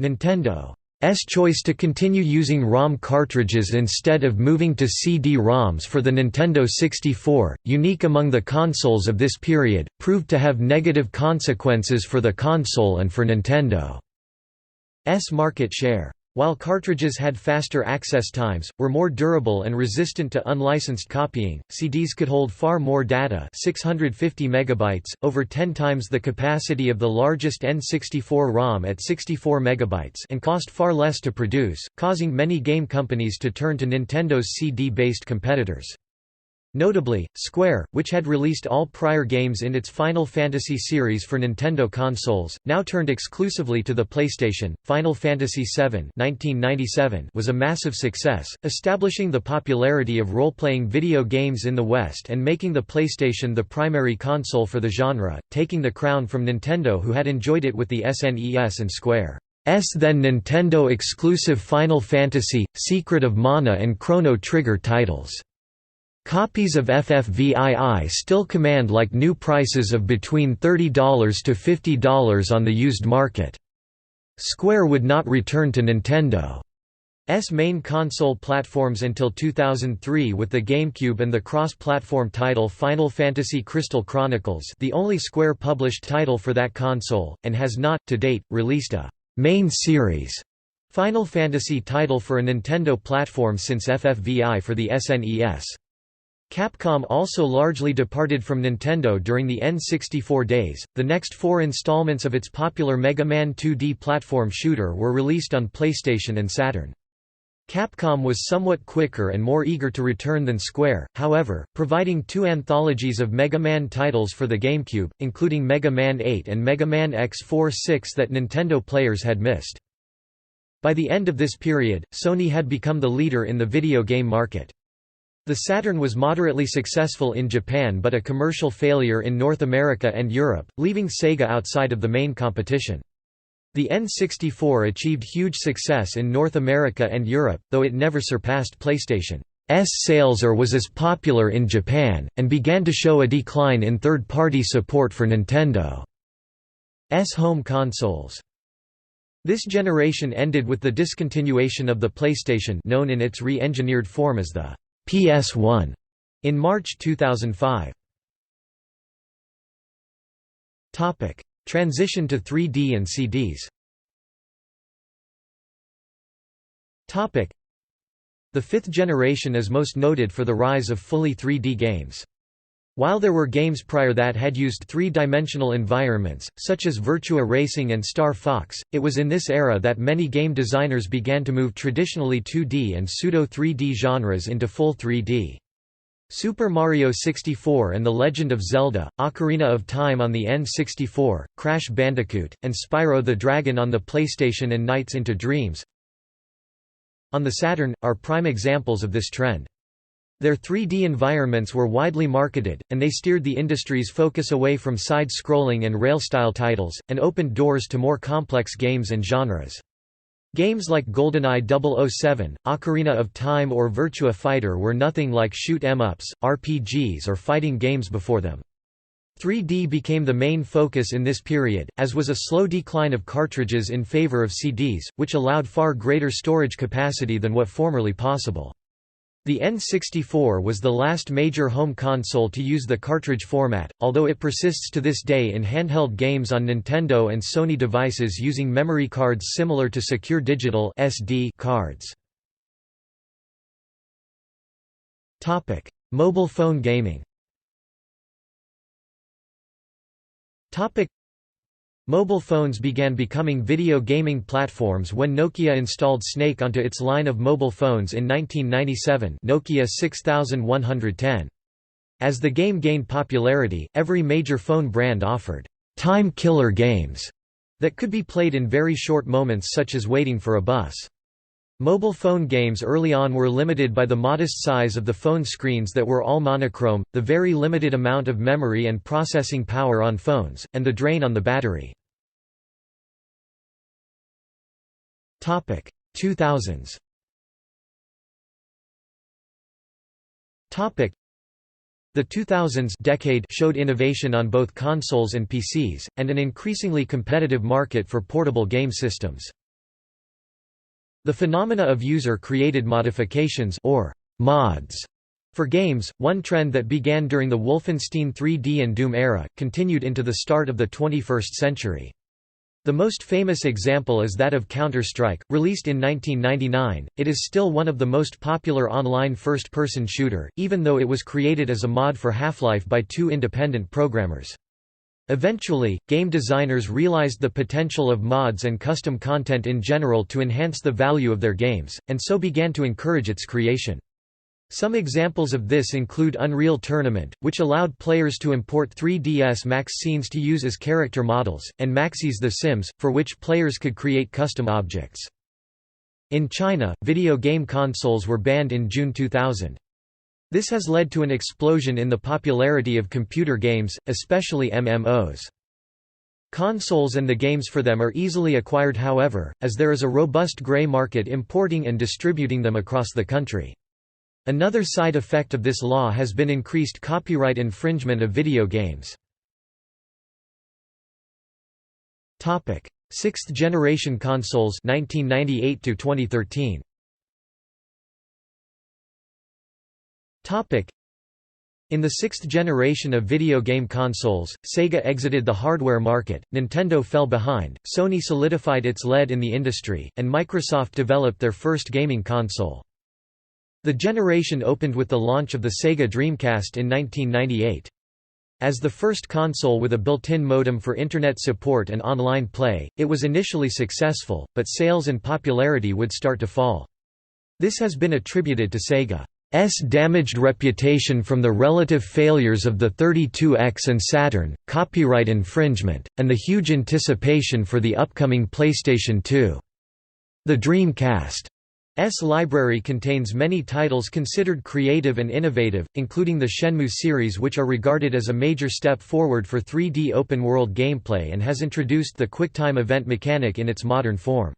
Nintendo's choice to continue using ROM cartridges instead of moving to CD-ROMs for the Nintendo 64, unique among the consoles of this period, proved to have negative consequences for the console and for Nintendo's market share. While cartridges had faster access times, were more durable and resistant to unlicensed copying, CDs could hold far more data, 650 megabytes, over 10 times the capacity of the largest N64 ROM at 64 megabytes, and cost far less to produce, causing many game companies to turn to Nintendo's CD-based competitors. Notably, Square, which had released all prior games in its Final Fantasy series for Nintendo consoles, now turned exclusively to the PlayStation. Final Fantasy VII (1997) was a massive success, establishing the popularity of role-playing video games in the West and making the PlayStation the primary console for the genre, taking the crown from Nintendo, who had enjoyed it with the SNES and Square's then Nintendo-exclusive Final Fantasy, Secret of Mana and Chrono Trigger titles. Copies of FFVII still command like new prices of between $30 to $50 on the used market. Square would not return to Nintendo's main console platforms until 2003 with the GameCube and the cross-platform title Final Fantasy Crystal Chronicles, the only Square-published title for that console, and has not, to date, released a «main series» Final Fantasy title for a Nintendo platform since FFVI for the SNES. Capcom also largely departed from Nintendo during the N64 days. The next 4 installments of its popular Mega Man 2D platform shooter were released on PlayStation and Saturn. Capcom was somewhat quicker and more eager to return than Square, however, providing 2 anthologies of Mega Man titles for the GameCube, including Mega Man 8 and Mega Man X-4-6 that Nintendo players had missed. By the end of this period, Sony had become the leader in the video game market. The Saturn was moderately successful in Japan but a commercial failure in North America and Europe, leaving Sega outside of the main competition. The N64 achieved huge success in North America and Europe, though it never surpassed PlayStation's sales or was as popular in Japan, and began to show a decline in third-party support for Nintendo's home consoles. This generation ended with the discontinuation of the PlayStation, known in its re-engineered form as the PS1, in March 2005. Transition to 3D and CDs. The fifth generation is most noted for the rise of fully 3D games. While there were games prior that had used three-dimensional environments, such as Virtua Racing and Star Fox, it was in this era that many game designers began to move traditionally 2D and pseudo-3D genres into full 3D. Super Mario 64 and The Legend of Zelda, Ocarina of Time on the N64, Crash Bandicoot, and Spyro the Dragon on the PlayStation and Nights into Dreams on the Saturn, are prime examples of this trend. Their 3D environments were widely marketed, and they steered the industry's focus away from side-scrolling and rail-style titles, and opened doors to more complex games and genres. Games like GoldenEye 007, Ocarina of Time or Virtua Fighter were nothing like shoot-'em-ups, RPGs or fighting games before them. 3D became the main focus in this period, as was a slow decline of cartridges in favor of CDs, which allowed far greater storage capacity than what formerly possible. The N64 was the last major home console to use the cartridge format, although it persists to this day in handheld games on Nintendo and Sony devices using memory cards similar to secure digital SD cards. Mobile phone gaming. Mobile phones began becoming video gaming platforms when Nokia installed Snake onto its line of mobile phones in 1997, Nokia 6110. As the game gained popularity, every major phone brand offered time-killer games that could be played in very short moments such as waiting for a bus. Mobile phone games early on were limited by the modest size of the phone screens that were all monochrome, the very limited amount of memory and processing power on phones, and the drain on the battery. 2000s. The 2000s decade showed innovation on both consoles and PCs, and an increasingly competitive market for portable game systems. The phenomena of user-created modifications or mods for games, one trend that began during the Wolfenstein 3D and Doom era, continued into the start of the 21st century. The most famous example is that of Counter-Strike, released in 1999. It is still one of the most popular online first-person shooter, even though it was created as a mod for Half-Life by 2 independent programmers. Eventually, game designers realized the potential of mods and custom content in general to enhance the value of their games, and so began to encourage its creation. Some examples of this include Unreal Tournament, which allowed players to import 3ds Max scenes to use as character models, and Maxis The Sims, for which players could create custom objects. In China, video game consoles were banned in June 2000. This has led to an explosion in the popularity of computer games, especially MMOs. Consoles and the games for them are easily acquired however, as there is a robust grey market importing and distributing them across the country. Another side effect of this law has been increased copyright infringement of video games. Topic: Sixth-generation consoles 1998 to 2013. Topic: In the sixth generation of video game consoles, Sega exited the hardware market, Nintendo fell behind, Sony solidified its lead in the industry, and Microsoft developed their first gaming console. The generation opened with the launch of the Sega Dreamcast in 1998. As the first console with a built-in modem for Internet support and online play, it was initially successful, but sales and popularity would start to fall. This has been attributed to Sega's damaged reputation from the relative failures of the 32X and Saturn, copyright infringement, and the huge anticipation for the upcoming PlayStation 2. The Dreamcast library contains many titles considered creative and innovative, including the Shenmue series, which are regarded as a major step forward for 3D open-world gameplay and has introduced the QuickTime event mechanic in its modern form.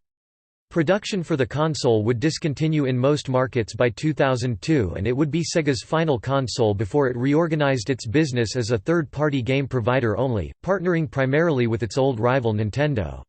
Production for the console would discontinue in most markets by 2002 and it would be Sega's final console before it reorganized its business as a third-party game provider only, partnering primarily with its old rival Nintendo.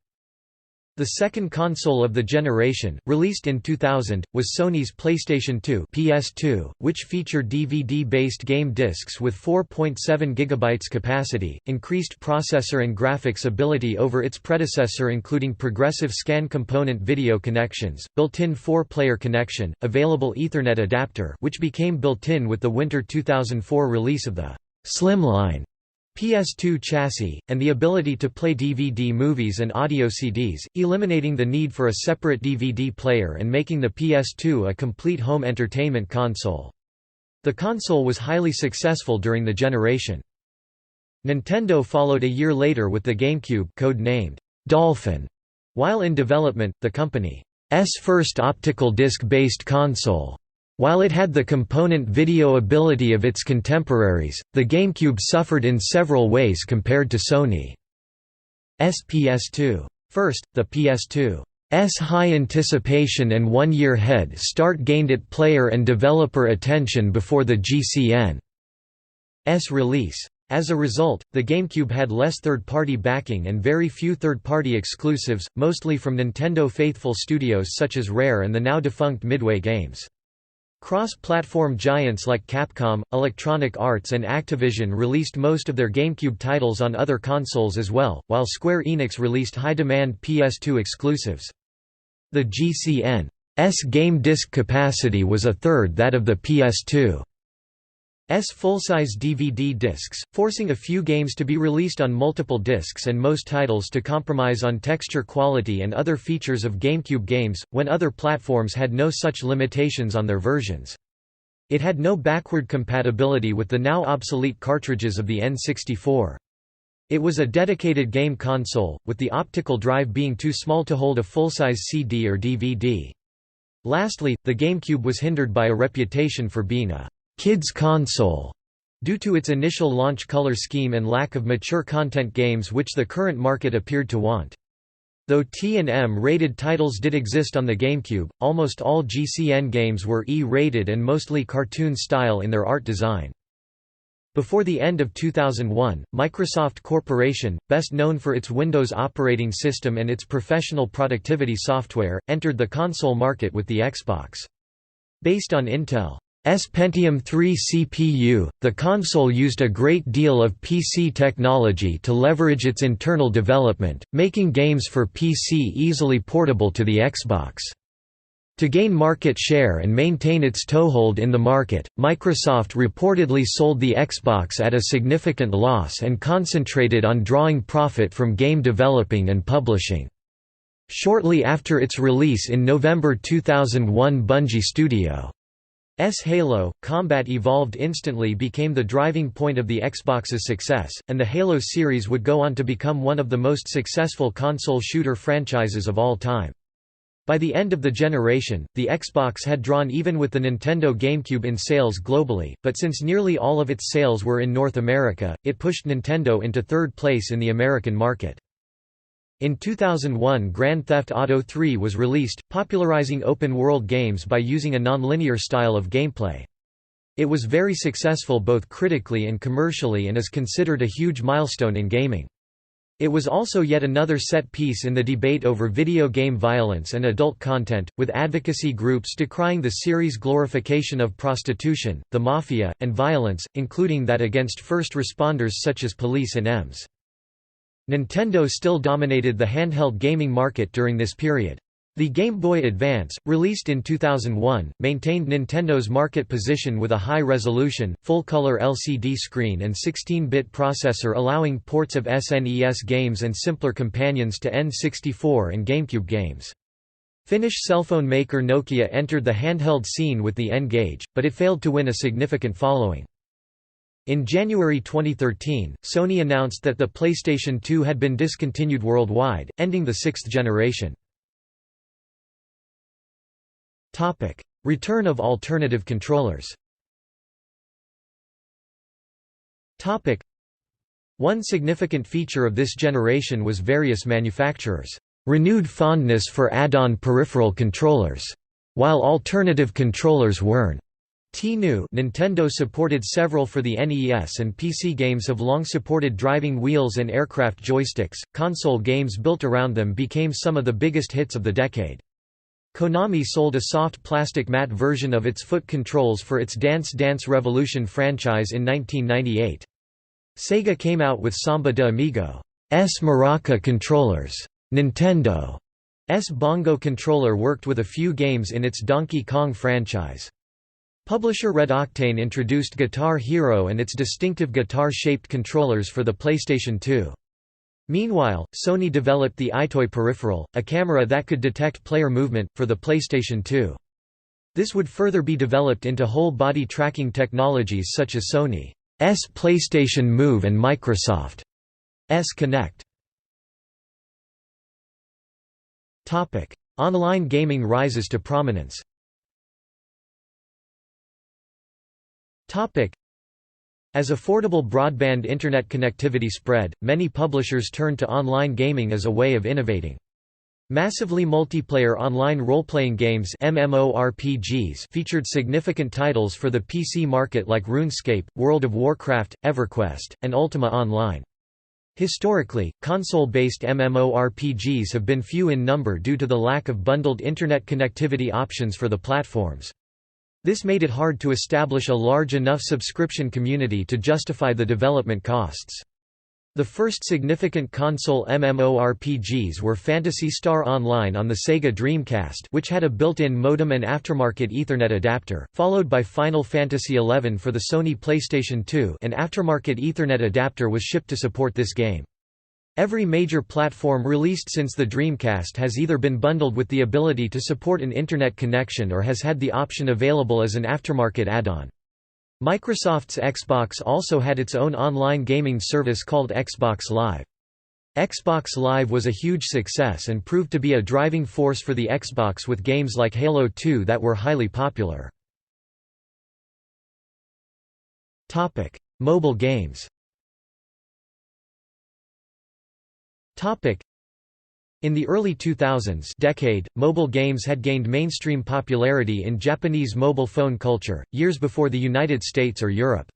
The second console of the generation, released in 2000, was Sony's PlayStation 2 (PS2), which featured DVD-based game discs with 4.7 GB capacity, increased processor and graphics ability over its predecessor including progressive scan component video connections, built-in 4-player connection, available Ethernet adapter which became built-in with the winter 2004 release of the Slimline PS2 chassis, and the ability to play DVD movies and audio CDs, eliminating the need for a separate DVD player and making the PS2 a complete home entertainment console. The console was highly successful during the generation. Nintendo followed a year later with the GameCube, code-named Dolphin. While in development, the company's first optical disc-based console. While it had the component video ability of its contemporaries, the GameCube suffered in several ways compared to Sony's PS2. First, the PS2's high anticipation and one-year head start gained it player and developer attention before the GCN's release. As a result, the GameCube had less third-party backing and very few third-party exclusives, mostly from Nintendo faithful studios such as Rare and the now-defunct Midway Games. Cross-platform giants like Capcom, Electronic Arts and Activision released most of their GameCube titles on other consoles as well, while Square Enix released high-demand PS2 exclusives. The GCN's game disc capacity was a third that of the PS2's full-size DVD discs, forcing a few games to be released on multiple discs and most titles to compromise on texture quality and other features of GameCube games, when other platforms had no such limitations on their versions. It had no backward compatibility with the now obsolete cartridges of the N64. It was a dedicated game console, with the optical drive being too small to hold a full-size CD or DVD. Lastly, the GameCube was hindered by a reputation for being a kids' console, due to its initial launch color scheme and lack of mature content games which the current market appeared to want. Though T&M-rated titles did exist on the GameCube, almost all GCN games were E-rated and mostly cartoon style in their art design. Before the end of 2001, Microsoft Corporation, best known for its Windows operating system and its professional productivity software, entered the console market with the Xbox. Based on Intel's Pentium 3 CPU, the console used a great deal of PC technology to leverage its internal development, making games for PC easily portable to the Xbox. To gain market share and maintain its toehold in the market, Microsoft reportedly sold the Xbox at a significant loss and concentrated on drawing profit from game developing and publishing. Shortly after its release in November 2001, Bungie Studio Halo combat evolved instantly became the driving point of the Xbox's success, and the Halo series would go on to become one of the most successful console shooter franchises of all time. By the end of the generation, the Xbox had drawn even with the Nintendo GameCube in sales globally, but since nearly all of its sales were in North America, it pushed Nintendo into third place in the American market. In 2001, Grand Theft Auto III was released, popularizing open-world games by using a nonlinear style of gameplay. It was very successful both critically and commercially and is considered a huge milestone in gaming. It was also yet another set piece in the debate over video game violence and adult content, with advocacy groups decrying the series' glorification of prostitution, the mafia, and violence, including that against first responders such as police and EMS. Nintendo still dominated the handheld gaming market during this period. The Game Boy Advance, released in 2001, maintained Nintendo's market position with a high-resolution, full-color LCD screen and 16-bit processor allowing ports of SNES games and simpler companions to N64 and GameCube games. Finnish cellphone maker Nokia entered the handheld scene with the N-Gage, but it failed to win a significant following. In January 2013, Sony announced that the PlayStation 2 had been discontinued worldwide, ending the sixth generation. Return of alternative controllers. One significant feature of this generation was various manufacturers' renewed fondness for add-on peripheral controllers. While alternative controllers weren't new, Nintendo supported several for the NES, and PC games have long supported driving wheels and aircraft joysticks. Console games built around them became some of the biggest hits of the decade. Konami sold a soft plastic mat version of its foot controls for its Dance Dance Revolution franchise in 1998. Sega came out with Samba de Amigo's Maraca controllers. Nintendo's Bongo controller worked with a few games in its Donkey Kong franchise. Publisher Red Octane introduced Guitar Hero and its distinctive guitar-shaped controllers for the PlayStation 2. Meanwhile, Sony developed the EyeToy peripheral, a camera that could detect player movement, for the PlayStation 2. This would further be developed into whole-body tracking technologies such as Sony's PlayStation Move and Microsoft's Kinect. Online gaming rises to prominence. As affordable broadband internet connectivity spread, many publishers turned to online gaming as a way of innovating. Massively multiplayer online role-playing games (MMORPGs) featured significant titles for the PC market like RuneScape, World of Warcraft, EverQuest, and Ultima Online. Historically, console-based MMORPGs have been few in number due to the lack of bundled internet connectivity options for the platforms. This made it hard to establish a large enough subscription community to justify the development costs. The first significant console MMORPGs were Phantasy Star Online on the Sega Dreamcast, which had a built-in modem and aftermarket Ethernet adapter, followed by Final Fantasy XI for the Sony PlayStation 2. An aftermarket Ethernet adapter was shipped to support this game. Every major platform released since the Dreamcast has either been bundled with the ability to support an internet connection or has had the option available as an aftermarket add-on. Microsoft's Xbox also had its own online gaming service called Xbox Live. Xbox Live was a huge success and proved to be a driving force for the Xbox with games like Halo 2 that were highly popular. Mobile games. In the early 2000s decade, mobile games had gained mainstream popularity in Japanese mobile phone culture, years before the United States or Europe.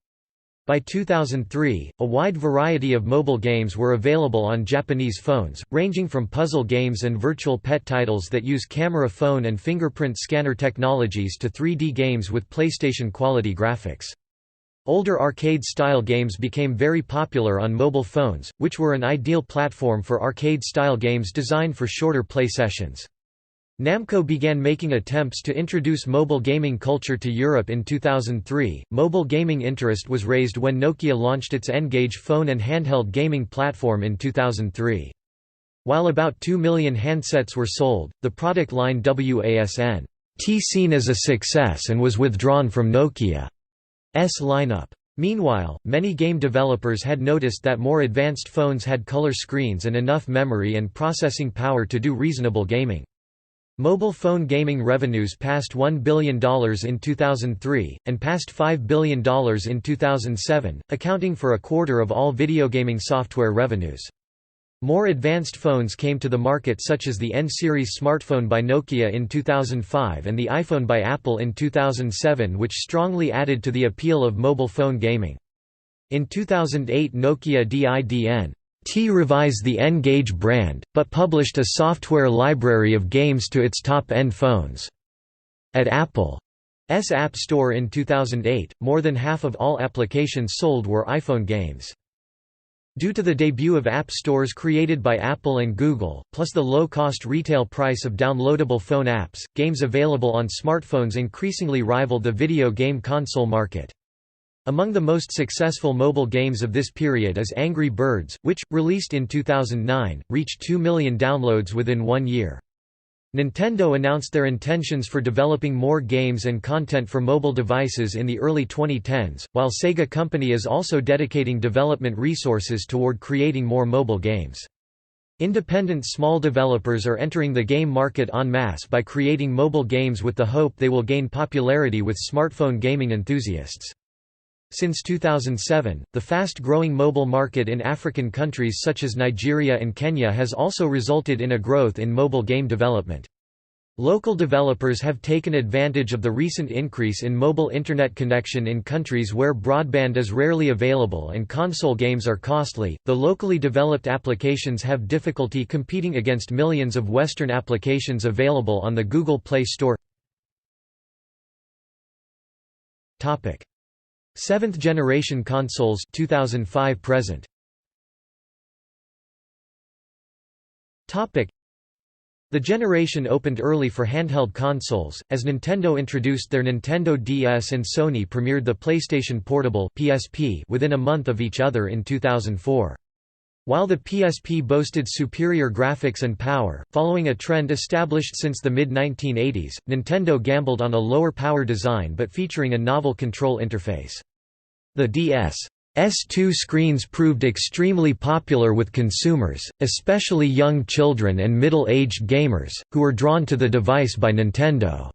By 2003, a wide variety of mobile games were available on Japanese phones, ranging from puzzle games and virtual pet titles that use camera phone and fingerprint scanner technologies to 3D games with PlayStation-quality graphics. Older arcade-style games became very popular on mobile phones, which were an ideal platform for arcade-style games designed for shorter play sessions. Namco began making attempts to introduce mobile gaming culture to Europe in 2003. Mobile gaming interest was raised when Nokia launched its N-Gage phone and handheld gaming platform in 2003. While about 2 million handsets were sold, the product line WASN seen as a success and was withdrawn from Nokia's lineup. Meanwhile, many game developers had noticed that more advanced phones had color screens and enough memory and processing power to do reasonable gaming. Mobile phone gaming revenues passed $1 billion in 2003, and passed $5 billion in 2007, accounting for a quarter of all video gaming software revenues. More advanced phones came to the market, such as the N-series smartphone by Nokia in 2005 and the iPhone by Apple in 2007, which strongly added to the appeal of mobile phone gaming. In 2008, Nokia didn't revise the N-Gage brand, but published a software library of games to its top-end phones. At Apple's App Store in 2008, more than half of all applications sold were iPhone games. Due to the debut of app stores created by Apple and Google, plus the low-cost retail price of downloadable phone apps, games available on smartphones increasingly rivaled the video game console market. Among the most successful mobile games of this period is Angry Birds, which, released in 2009, reached 2 million downloads within 1 year. Nintendo announced their intentions for developing more games and content for mobile devices in the early 2010s, while Sega Company is also dedicating development resources toward creating more mobile games. Independent small developers are entering the game market en masse by creating mobile games with the hope they will gain popularity with smartphone gaming enthusiasts. Since 2007, the fast-growing mobile market in African countries such as Nigeria and Kenya has also resulted in a growth in mobile game development. Local developers have taken advantage of the recent increase in mobile internet connection in countries where broadband is rarely available and console games are costly. The locally developed applications have difficulty competing against millions of Western applications available on the Google Play Store. Topic: 7th generation consoles 2005 present. Topic: The generation opened early for handheld consoles, as Nintendo introduced their Nintendo DS and Sony premiered the PlayStation Portable (PSP) within a month of each other in 2004. While the PSP boasted superior graphics and power, following a trend established since the mid-1980s, Nintendo gambled on a lower power design but featuring a novel control interface. The DS's two screens proved extremely popular with consumers, especially young children and middle-aged gamers, who were drawn to the device by Nintendo's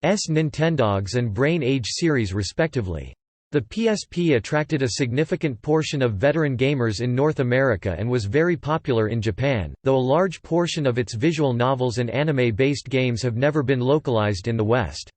Nintendogs and Brain Age series respectively. The PSP attracted a significant portion of veteran gamers in North America and was very popular in Japan, though a large portion of its visual novels and anime-based games have never been localized in the West.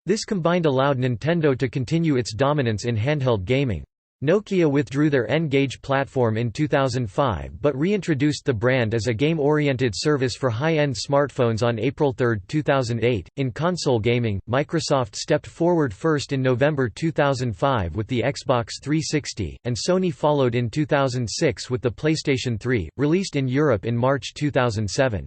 This combined allowed Nintendo to continue its dominance in handheld gaming. Nokia withdrew their N-Gage platform in 2005 but reintroduced the brand as a game-oriented service for high-end smartphones on April 3, 2008. In console gaming, Microsoft stepped forward first in November 2005 with the Xbox 360, and Sony followed in 2006 with the PlayStation 3, released in Europe in March 2007.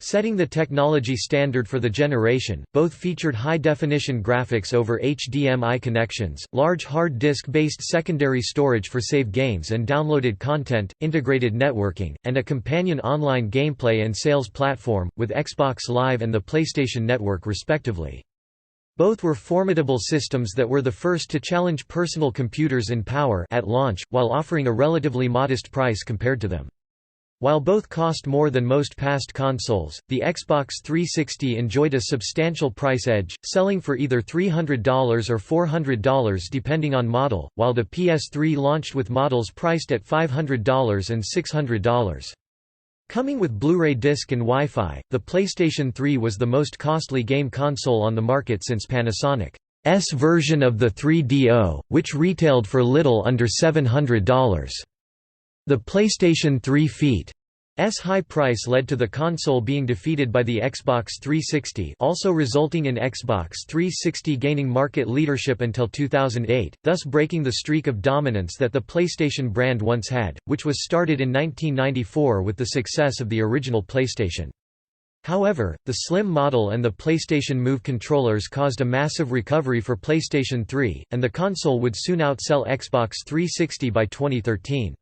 Setting the technology standard for the generation, both featured high-definition graphics over HDMI connections, large hard disk-based secondary storage for save games and downloaded content, integrated networking, and a companion online gameplay and sales platform, with Xbox Live and the PlayStation Network respectively. Both were formidable systems that were the first to challenge personal computers in power at launch, while offering a relatively modest price compared to them. While both cost more than most past consoles, the Xbox 360 enjoyed a substantial price edge, selling for either $300 or $400 depending on model, while the PS3 launched with models priced at $500 and $600. Coming with Blu-ray disc and Wi-Fi, the PlayStation 3 was the most costly game console on the market since Panasonic's version of the 3DO, which retailed for little under $700. The PlayStation 3 Feat's high price led to the console being defeated by the Xbox 360, also resulting in Xbox 360 gaining market leadership until 2008, thus breaking the streak of dominance that the PlayStation brand once had, which was started in 1994 with the success of the original PlayStation. However, the slim model and the PlayStation Move controllers caused a massive recovery for PlayStation 3, and the console would soon outsell Xbox 360 by 2013.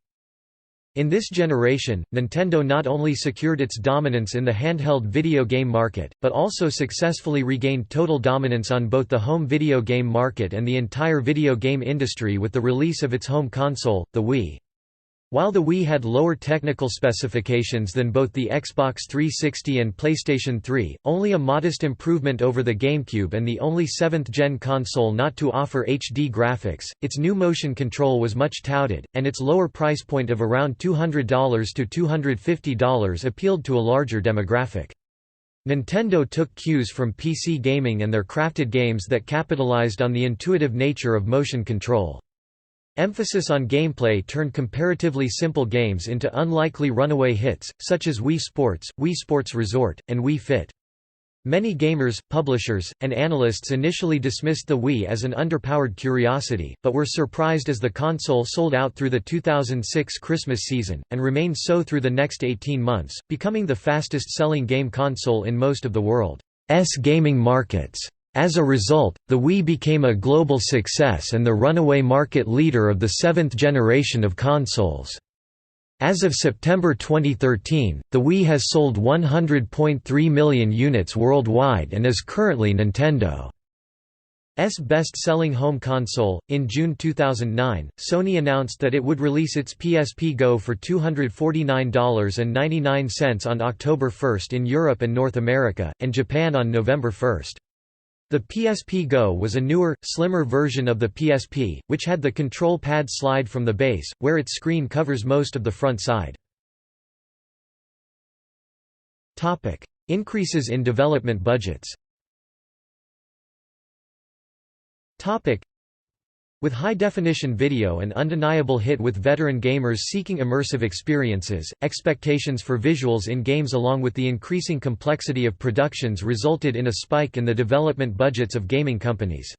In this generation, Nintendo not only secured its dominance in the handheld video game market, but also successfully regained total dominance on both the home video game market and the entire video game industry with the release of its home console, the Wii. While the Wii had lower technical specifications than both the Xbox 360 and PlayStation 3, only a modest improvement over the GameCube and the only 7th-gen console not to offer HD graphics, its new motion control was much touted, and its lower price point of around $200 to $250 appealed to a larger demographic. Nintendo took cues from PC gaming and their crafted games that capitalized on the intuitive nature of motion control. Emphasis on gameplay turned comparatively simple games into unlikely runaway hits, such as Wii Sports Resort, and Wii Fit. Many gamers, publishers, and analysts initially dismissed the Wii as an underpowered curiosity, but were surprised as the console sold out through the 2006 Christmas season, and remained so through the next 18 months, becoming the fastest-selling game console in most of the world's gaming markets. As a result, the Wii became a global success and the runaway market leader of the seventh generation of consoles. As of September 2013, the Wii has sold 100.3 million units worldwide and is currently Nintendo's best-selling home console. In June 2009, Sony announced that it would release its PSP Go for $249.99 on October 1 in Europe and North America, and Japan on November 1. The PSP Go was a newer, slimmer version of the PSP, which had the control pad slide from the base, where its screen covers most of the front side. Increases in development budgets. With high-definition video an undeniable hit with veteran gamers seeking immersive experiences, expectations for visuals in games along with the increasing complexity of productions resulted in a spike in the development budgets of gaming companies.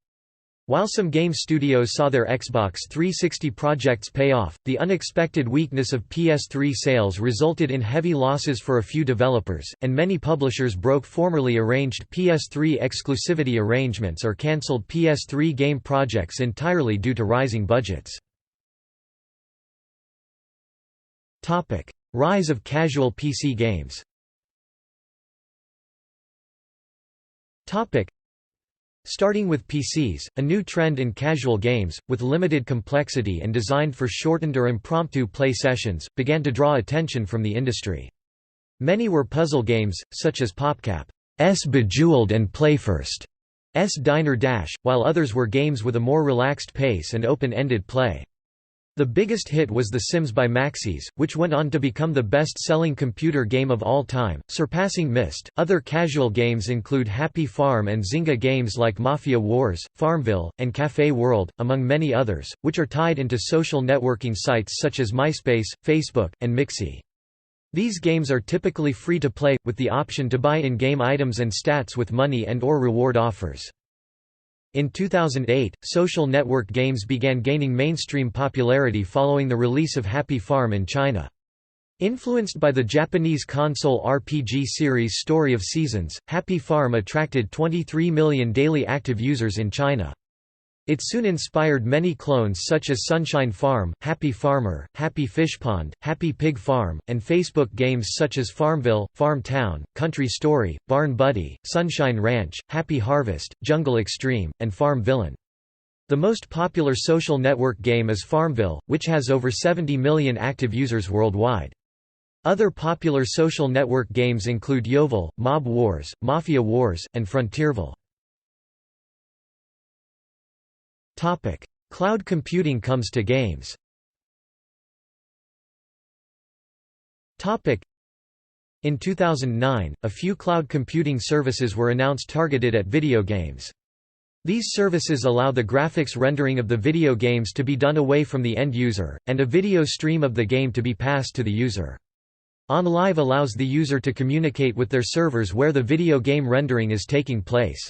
While some game studios saw their Xbox 360 projects pay off, the unexpected weakness of PS3 sales resulted in heavy losses for a few developers, and many publishers broke formerly arranged PS3 exclusivity arrangements or cancelled PS3 game projects entirely due to rising budgets. Rise of casual PC games. Starting with PCs, a new trend in casual games, with limited complexity and designed for shortened or impromptu play sessions, began to draw attention from the industry. Many were puzzle games, such as PopCap's Bejeweled and PlayFirst's Diner Dash, while others were games with a more relaxed pace and open-ended play. The biggest hit was The Sims by Maxis, which went on to become the best-selling computer game of all time, surpassing Myst. Other casual games include Happy Farm and Zynga games like Mafia Wars, Farmville, and Café World, among many others, which are tied into social networking sites such as MySpace, Facebook, and Mixi. These games are typically free to play, with the option to buy in-game items and stats with money and/or reward offers. In 2008, social network games began gaining mainstream popularity following the release of Happy Farm in China. Influenced by the Japanese console RPG series Story of Seasons, Happy Farm attracted 23 million daily active users in China. It soon inspired many clones such as Sunshine Farm, Happy Farmer, Happy Fish Pond, Happy Pig Farm, and Facebook games such as Farmville, Farm Town, Country Story, Barn Buddy, Sunshine Ranch, Happy Harvest, Jungle Extreme, and Farm Villain. The most popular social network game is Farmville, which has over 70 million active users worldwide. Other popular social network games include Yovel, Mob Wars, Mafia Wars, and Frontierville. Cloud computing comes to games. In 2009, a few cloud computing services were announced targeted at video games. These services allow the graphics rendering of the video games to be done away from the end user, and a video stream of the game to be passed to the user. OnLive allows the user to communicate with their servers where the video game rendering is taking place.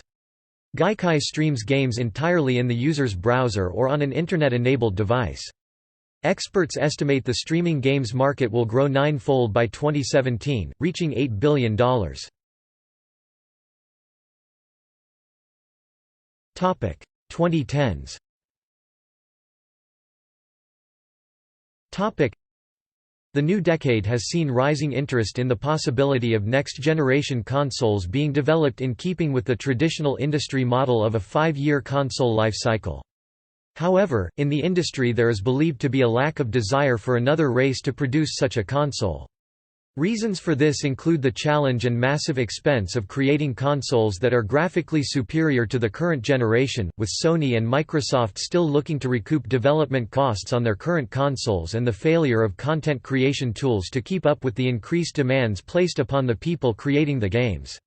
Gaikai streams games entirely in the user's browser or on an Internet-enabled device. Experts estimate the streaming games market will grow nine-fold by 2017, reaching $8 billion. 2010s. The new decade has seen rising interest in the possibility of next-generation consoles being developed in keeping with the traditional industry model of a 5-year console life cycle. However, in the industry there is believed to be a lack of desire for another race to produce such a console. Reasons for this include the challenge and massive expense of creating consoles that are graphically superior to the current generation, with Sony and Microsoft still looking to recoup development costs on their current consoles, and the failure of content creation tools to keep up with the increased demands placed upon the people creating the games.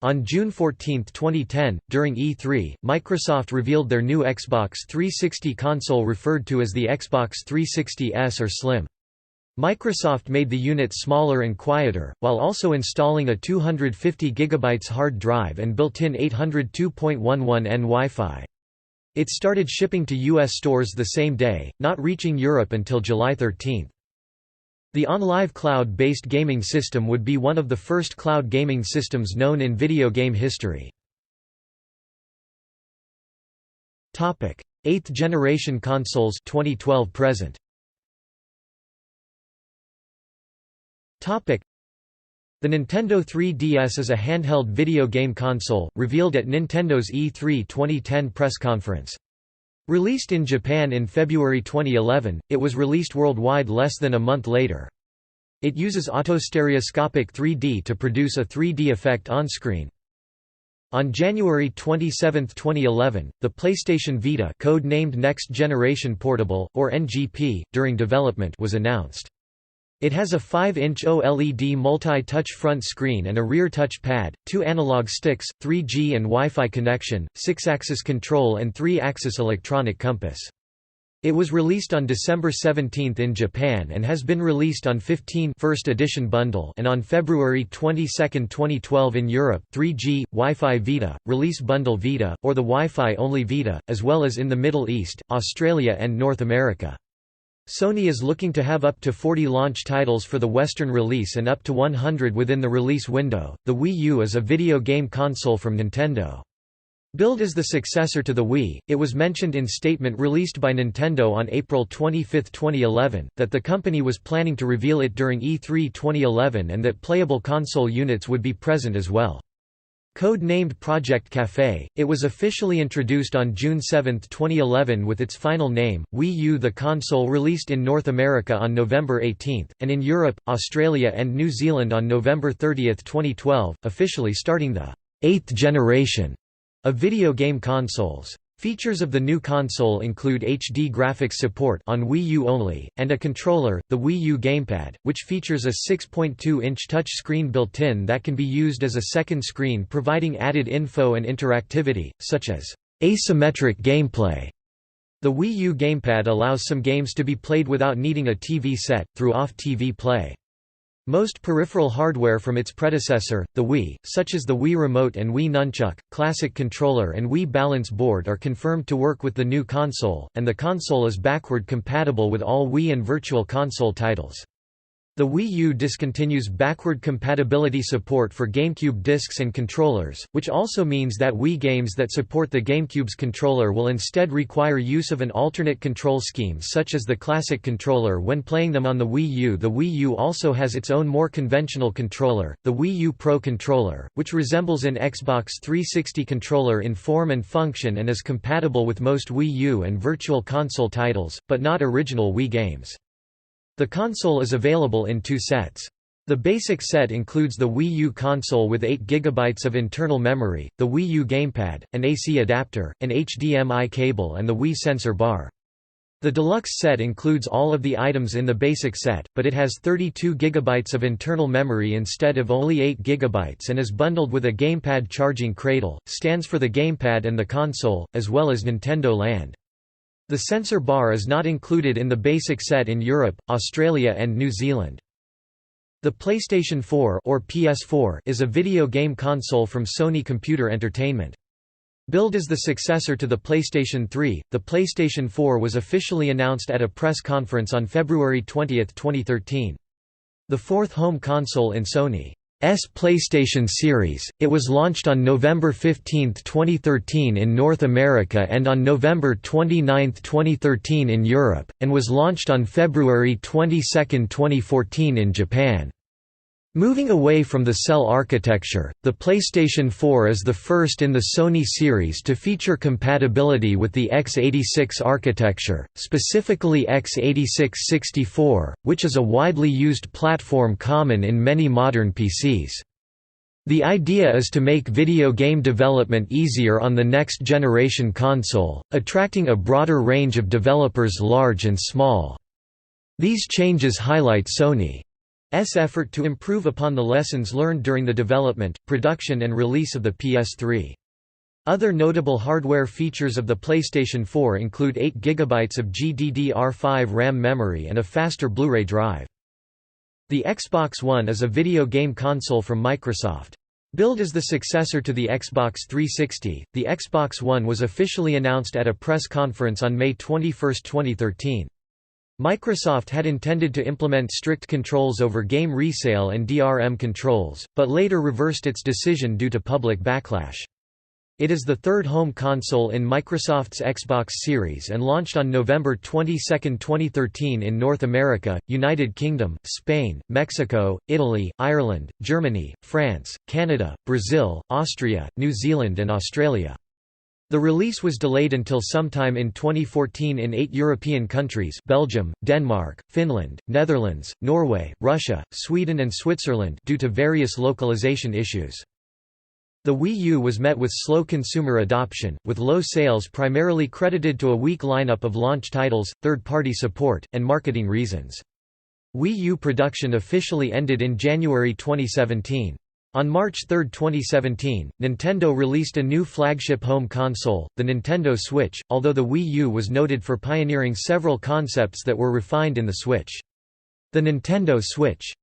On June 14, 2010, during E3, Microsoft revealed their new Xbox 360 console referred to as the Xbox 360S or Slim. Microsoft made the unit smaller and quieter, while also installing a 250 GB hard drive and built-in 802.11n Wi-Fi. It started shipping to U.S. stores the same day, not reaching Europe until July 13. The OnLive cloud-based gaming system would be one of the first cloud gaming systems known in video game history. 8th generation consoles 2012 present. The Nintendo 3DS is a handheld video game console, revealed at Nintendo's E3 2010 press conference. Released in Japan in February 2011, it was released worldwide less than a month later. It uses autostereoscopic 3D to produce a 3D effect on-screen. On January 27, 2011, the PlayStation Vita, code-named Next Generation Portable, or NGP, during development was announced. It has a 5-inch OLED multi-touch front screen and a rear touch pad, 2 analog sticks, 3G and Wi-Fi connection, 6-axis control and 3-axis electronic compass. It was released on December 17 in Japan and has been released on 15 First Edition Bundle and on February 22, 2012 in Europe 3G, Wi-Fi Vita, Release Bundle Vita, or the Wi-Fi only Vita, as well as in the Middle East, Australia and North America. Sony is looking to have up to 40 launch titles for the Western release and up to 100 within the release window. The Wii U is a video game console from Nintendo. Billed as the successor to the Wii, it was mentioned in statement released by Nintendo on April 25, 2011, that the company was planning to reveal it during E3 2011 and that playable console units would be present as well. Code-named Project Café, it was officially introduced on June 7, 2011 with its final name, Wii U. The console released in North America on November 18, and in Europe, Australia and New Zealand on November 30, 2012, officially starting the 8th generation of video game consoles. Features of the new console include HD graphics support on Wii U only, and a controller, the Wii U Gamepad, which features a 6.2-inch touchscreen built-in that can be used as a second screen, providing added info and interactivity, such as asymmetric gameplay. The Wii U Gamepad allows some games to be played without needing a TV set, through off-TV play. Most peripheral hardware from its predecessor, the Wii, such as the Wii Remote and Wii Nunchuck, Classic Controller and Wii Balance Board are confirmed to work with the new console, and the console is backward compatible with all Wii and Virtual Console titles. The Wii U discontinues backward compatibility support for GameCube discs and controllers, which also means that Wii games that support the GameCube's controller will instead require use of an alternate control scheme such as the Classic Controller when playing them on the Wii U. The Wii U also has its own more conventional controller, the Wii U Pro Controller, which resembles an Xbox 360 controller in form and function and is compatible with most Wii U and Virtual Console titles, but not original Wii games. The console is available in 2 sets. The basic set includes the Wii U console with 8 GB of internal memory, the Wii U Gamepad, an AC adapter, an HDMI cable and the Wii sensor bar. The deluxe set includes all of the items in the basic set, but it has 32 GB of internal memory instead of only 8 GB and is bundled with a Gamepad charging cradle, stands for the Gamepad and the console, as well as Nintendo Land. The sensor bar is not included in the basic set in Europe, Australia and New Zealand. The PlayStation 4 or PS4 is a video game console from Sony Computer Entertainment. Billed as the successor to the PlayStation 3, the PlayStation 4 was officially announced at a press conference on February 20, 2013. The fourth home console in Sony PlayStation series. It was launched on November 15, 2013 in North America and on November 29, 2013 in Europe, and was launched on February 22, 2014 in Japan. Moving away from the cell architecture, the PlayStation 4 is the first in the Sony series to feature compatibility with the x86 architecture, specifically x86-64, which is a widely used platform common in many modern PCs. The idea is to make video game development easier on the next-generation console, attracting a broader range of developers large and small. These changes highlight Sony's effort to improve upon the lessons learned during the development, production and release of the PS3. Other notable hardware features of the PlayStation 4 include 8 GB of GDDR5 RAM memory and a faster Blu-ray drive. The Xbox One is a video game console from Microsoft. Billed as the successor to the Xbox 360, the Xbox One was officially announced at a press conference on May 21, 2013. Microsoft had intended to implement strict controls over game resale and DRM controls, but later reversed its decision due to public backlash. It is the third home console in Microsoft's Xbox series and launched on November 22, 2013 in North America, United Kingdom, Spain, Mexico, Italy, Ireland, Germany, France, Canada, Brazil, Austria, New Zealand and Australia. The release was delayed until sometime in 2014 in 8 European countries: Belgium, Denmark, Finland, Netherlands, Norway, Russia, Sweden and Switzerland due to various localization issues. The Wii U was met with slow consumer adoption, with low sales primarily credited to a weak lineup of launch titles, third-party support, and marketing reasons. Wii U production officially ended in January 2017. On March 3, 2017, Nintendo released a new flagship home console, the Nintendo Switch, although the Wii U was noted for pioneering several concepts that were refined in the Switch. The Nintendo Switch's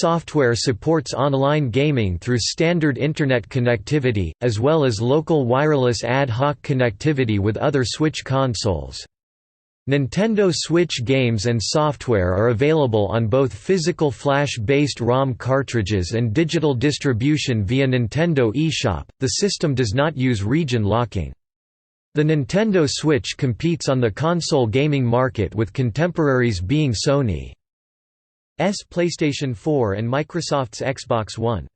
software supports online gaming through standard Internet connectivity, as well as local wireless ad hoc connectivity with other Switch consoles. Nintendo Switch games and software are available on both physical flash-based ROM cartridges and digital distribution via Nintendo eShop. The system does not use region locking. The Nintendo Switch competes on the console gaming market with contemporaries being Sony's PlayStation 4 and Microsoft's Xbox One.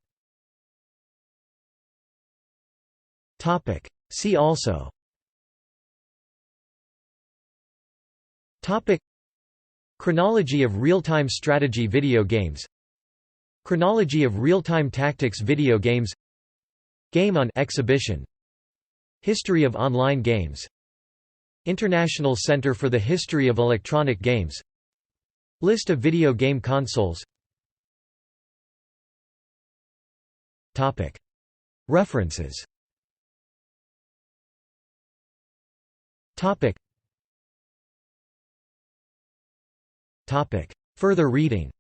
Topic: See also. Chronology of real-time strategy video games. Chronology of real-time tactics video games. Game on exhibition. History of online games. International Center for the History of Electronic Games. List of video game consoles. References. Further reading.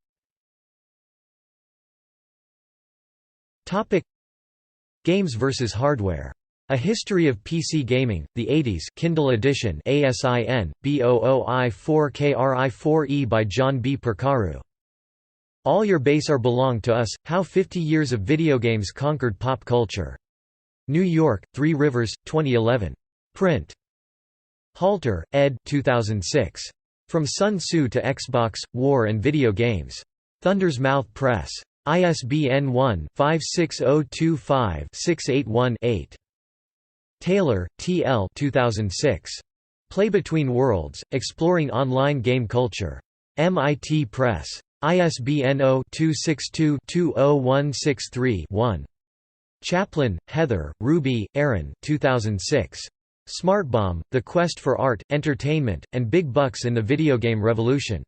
Games vs. Hardware. A History of PC Gaming, the 80s Kindle edition ASIN, B00I4KRI4E by John B. Percaru. All Your Base Are Belong to Us, How 50 Years of Video Games Conquered Pop Culture. New York, Three Rivers, 2011. Print. Halter, ed. 2006. From Sun Tzu to Xbox, War and Video Games. Thunder's Mouth Press. ISBN 1-56025-681-8. Taylor, T. L. 2006. Play Between Worlds, Exploring Online Game Culture. MIT Press. ISBN 0-262-20163-1. Chaplin, Heather, Ruby, Aaron 2006. Smartbomb, The Quest for Art, Entertainment, and Big Bucks in the Video Game Revolution.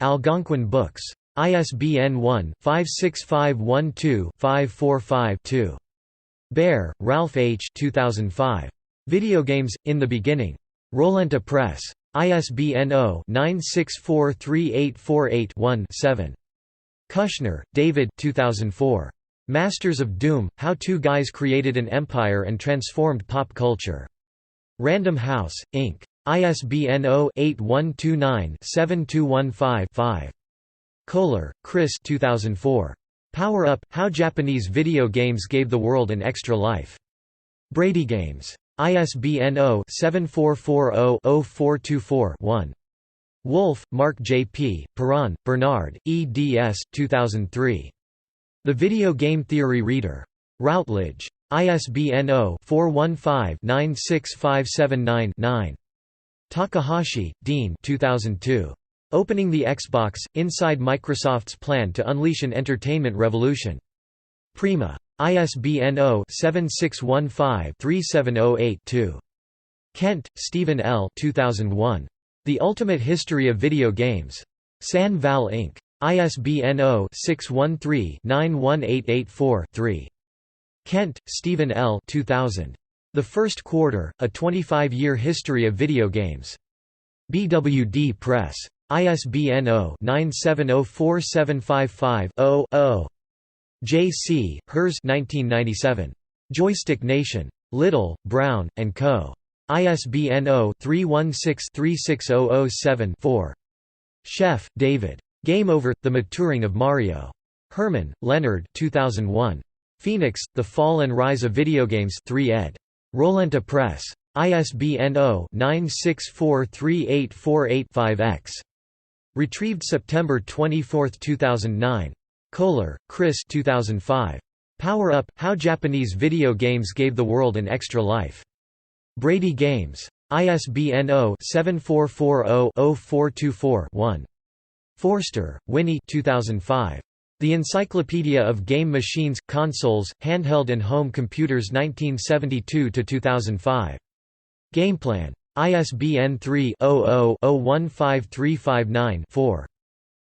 Algonquin Books. ISBN 1-56512-545-2. Baer, Ralph H. 2005. Video Games, in the Beginning. Rolenta Press. ISBN 0-9643848-1-7. Kushner, David 2004. Masters of Doom, How Two Guys Created an Empire and Transformed Pop Culture. Random House, Inc. ISBN 0-8129-7215-5. Kohler, Chris 2004. Power Up: How Japanese Video Games Gave the World an Extra Life. Brady Games. ISBN 0-7440-0424-1. Wolf, Mark J. P., Perron, Bernard, eds. 2003. The Video Game Theory Reader. Routledge. ISBN 0-415-96579-9. Takahashi, Dean 2002. Opening the Xbox, Inside Microsoft's Plan to Unleash an Entertainment Revolution. Prima. ISBN 0-7615-3708-2. Kent, Stephen L. 2001. The Ultimate History of Video Games. San Val Inc. ISBN 0-613-91884-3. Kent, Stephen L. 2000. The First Quarter: A 25-Year History of Video Games. BWD Press. ISBN 0-9704755-0-0. J.C., Hers 1997. Joystick Nation. Little, Brown, & Co. ISBN 0-316-36007-4. Sheff, David. Game Over: The Maturing of Mario. Herman, Leonard 2001. Phoenix: The Fall and Rise of Videogames 3 ed. Rolenta Press. ISBN 0-9643848-5X. Retrieved September 24, 2009. Kohler, Chris 2005. Power Up: How Japanese Video Games Gave the World an Extra Life. Brady Games. ISBN 0-7440-0424-1. Forster, Winnie 2005. The Encyclopedia of Game Machines, Consoles, Handheld and Home Computers 1972–2005. Gameplan. ISBN 3-00-015359-4.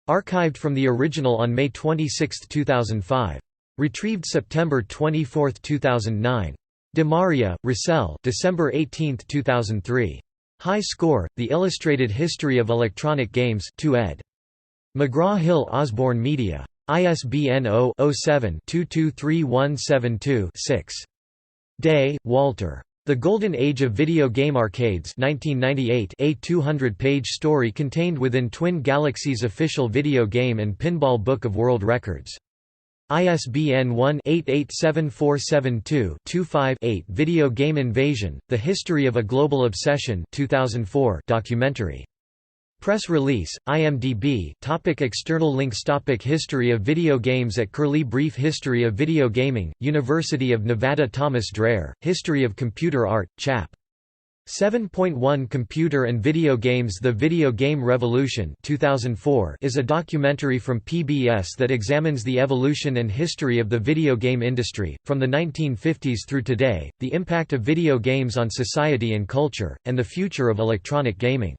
Archived from the original on May 26, 2005. Retrieved September 24, 2009. De Maria, Russell December 18, 2003. High Score: The Illustrated History of Electronic Games 2 ed. McGraw-Hill Osborne Media. ISBN 0-07-223172-6. Day, Walter. The Golden Age of Video Game Arcades 1998, a 200-page story contained within Twin Galaxies' official video game and pinball book of world records. ISBN 1-887472-25-8. Video Game Invasion: The History of a Global Obsession 2004 documentary. Press release, IMDb. External links. History of video games at Curlie. Brief History of Video Gaming, University of Nevada. Thomas Dreyer, History of Computer Art, Chap. 7.1 Computer and Video Games. The Video Game Revolution 2004 is a documentary from PBS that examines the evolution and history of the video game industry, from the 1950s through today, the impact of video games on society and culture, and the future of electronic gaming.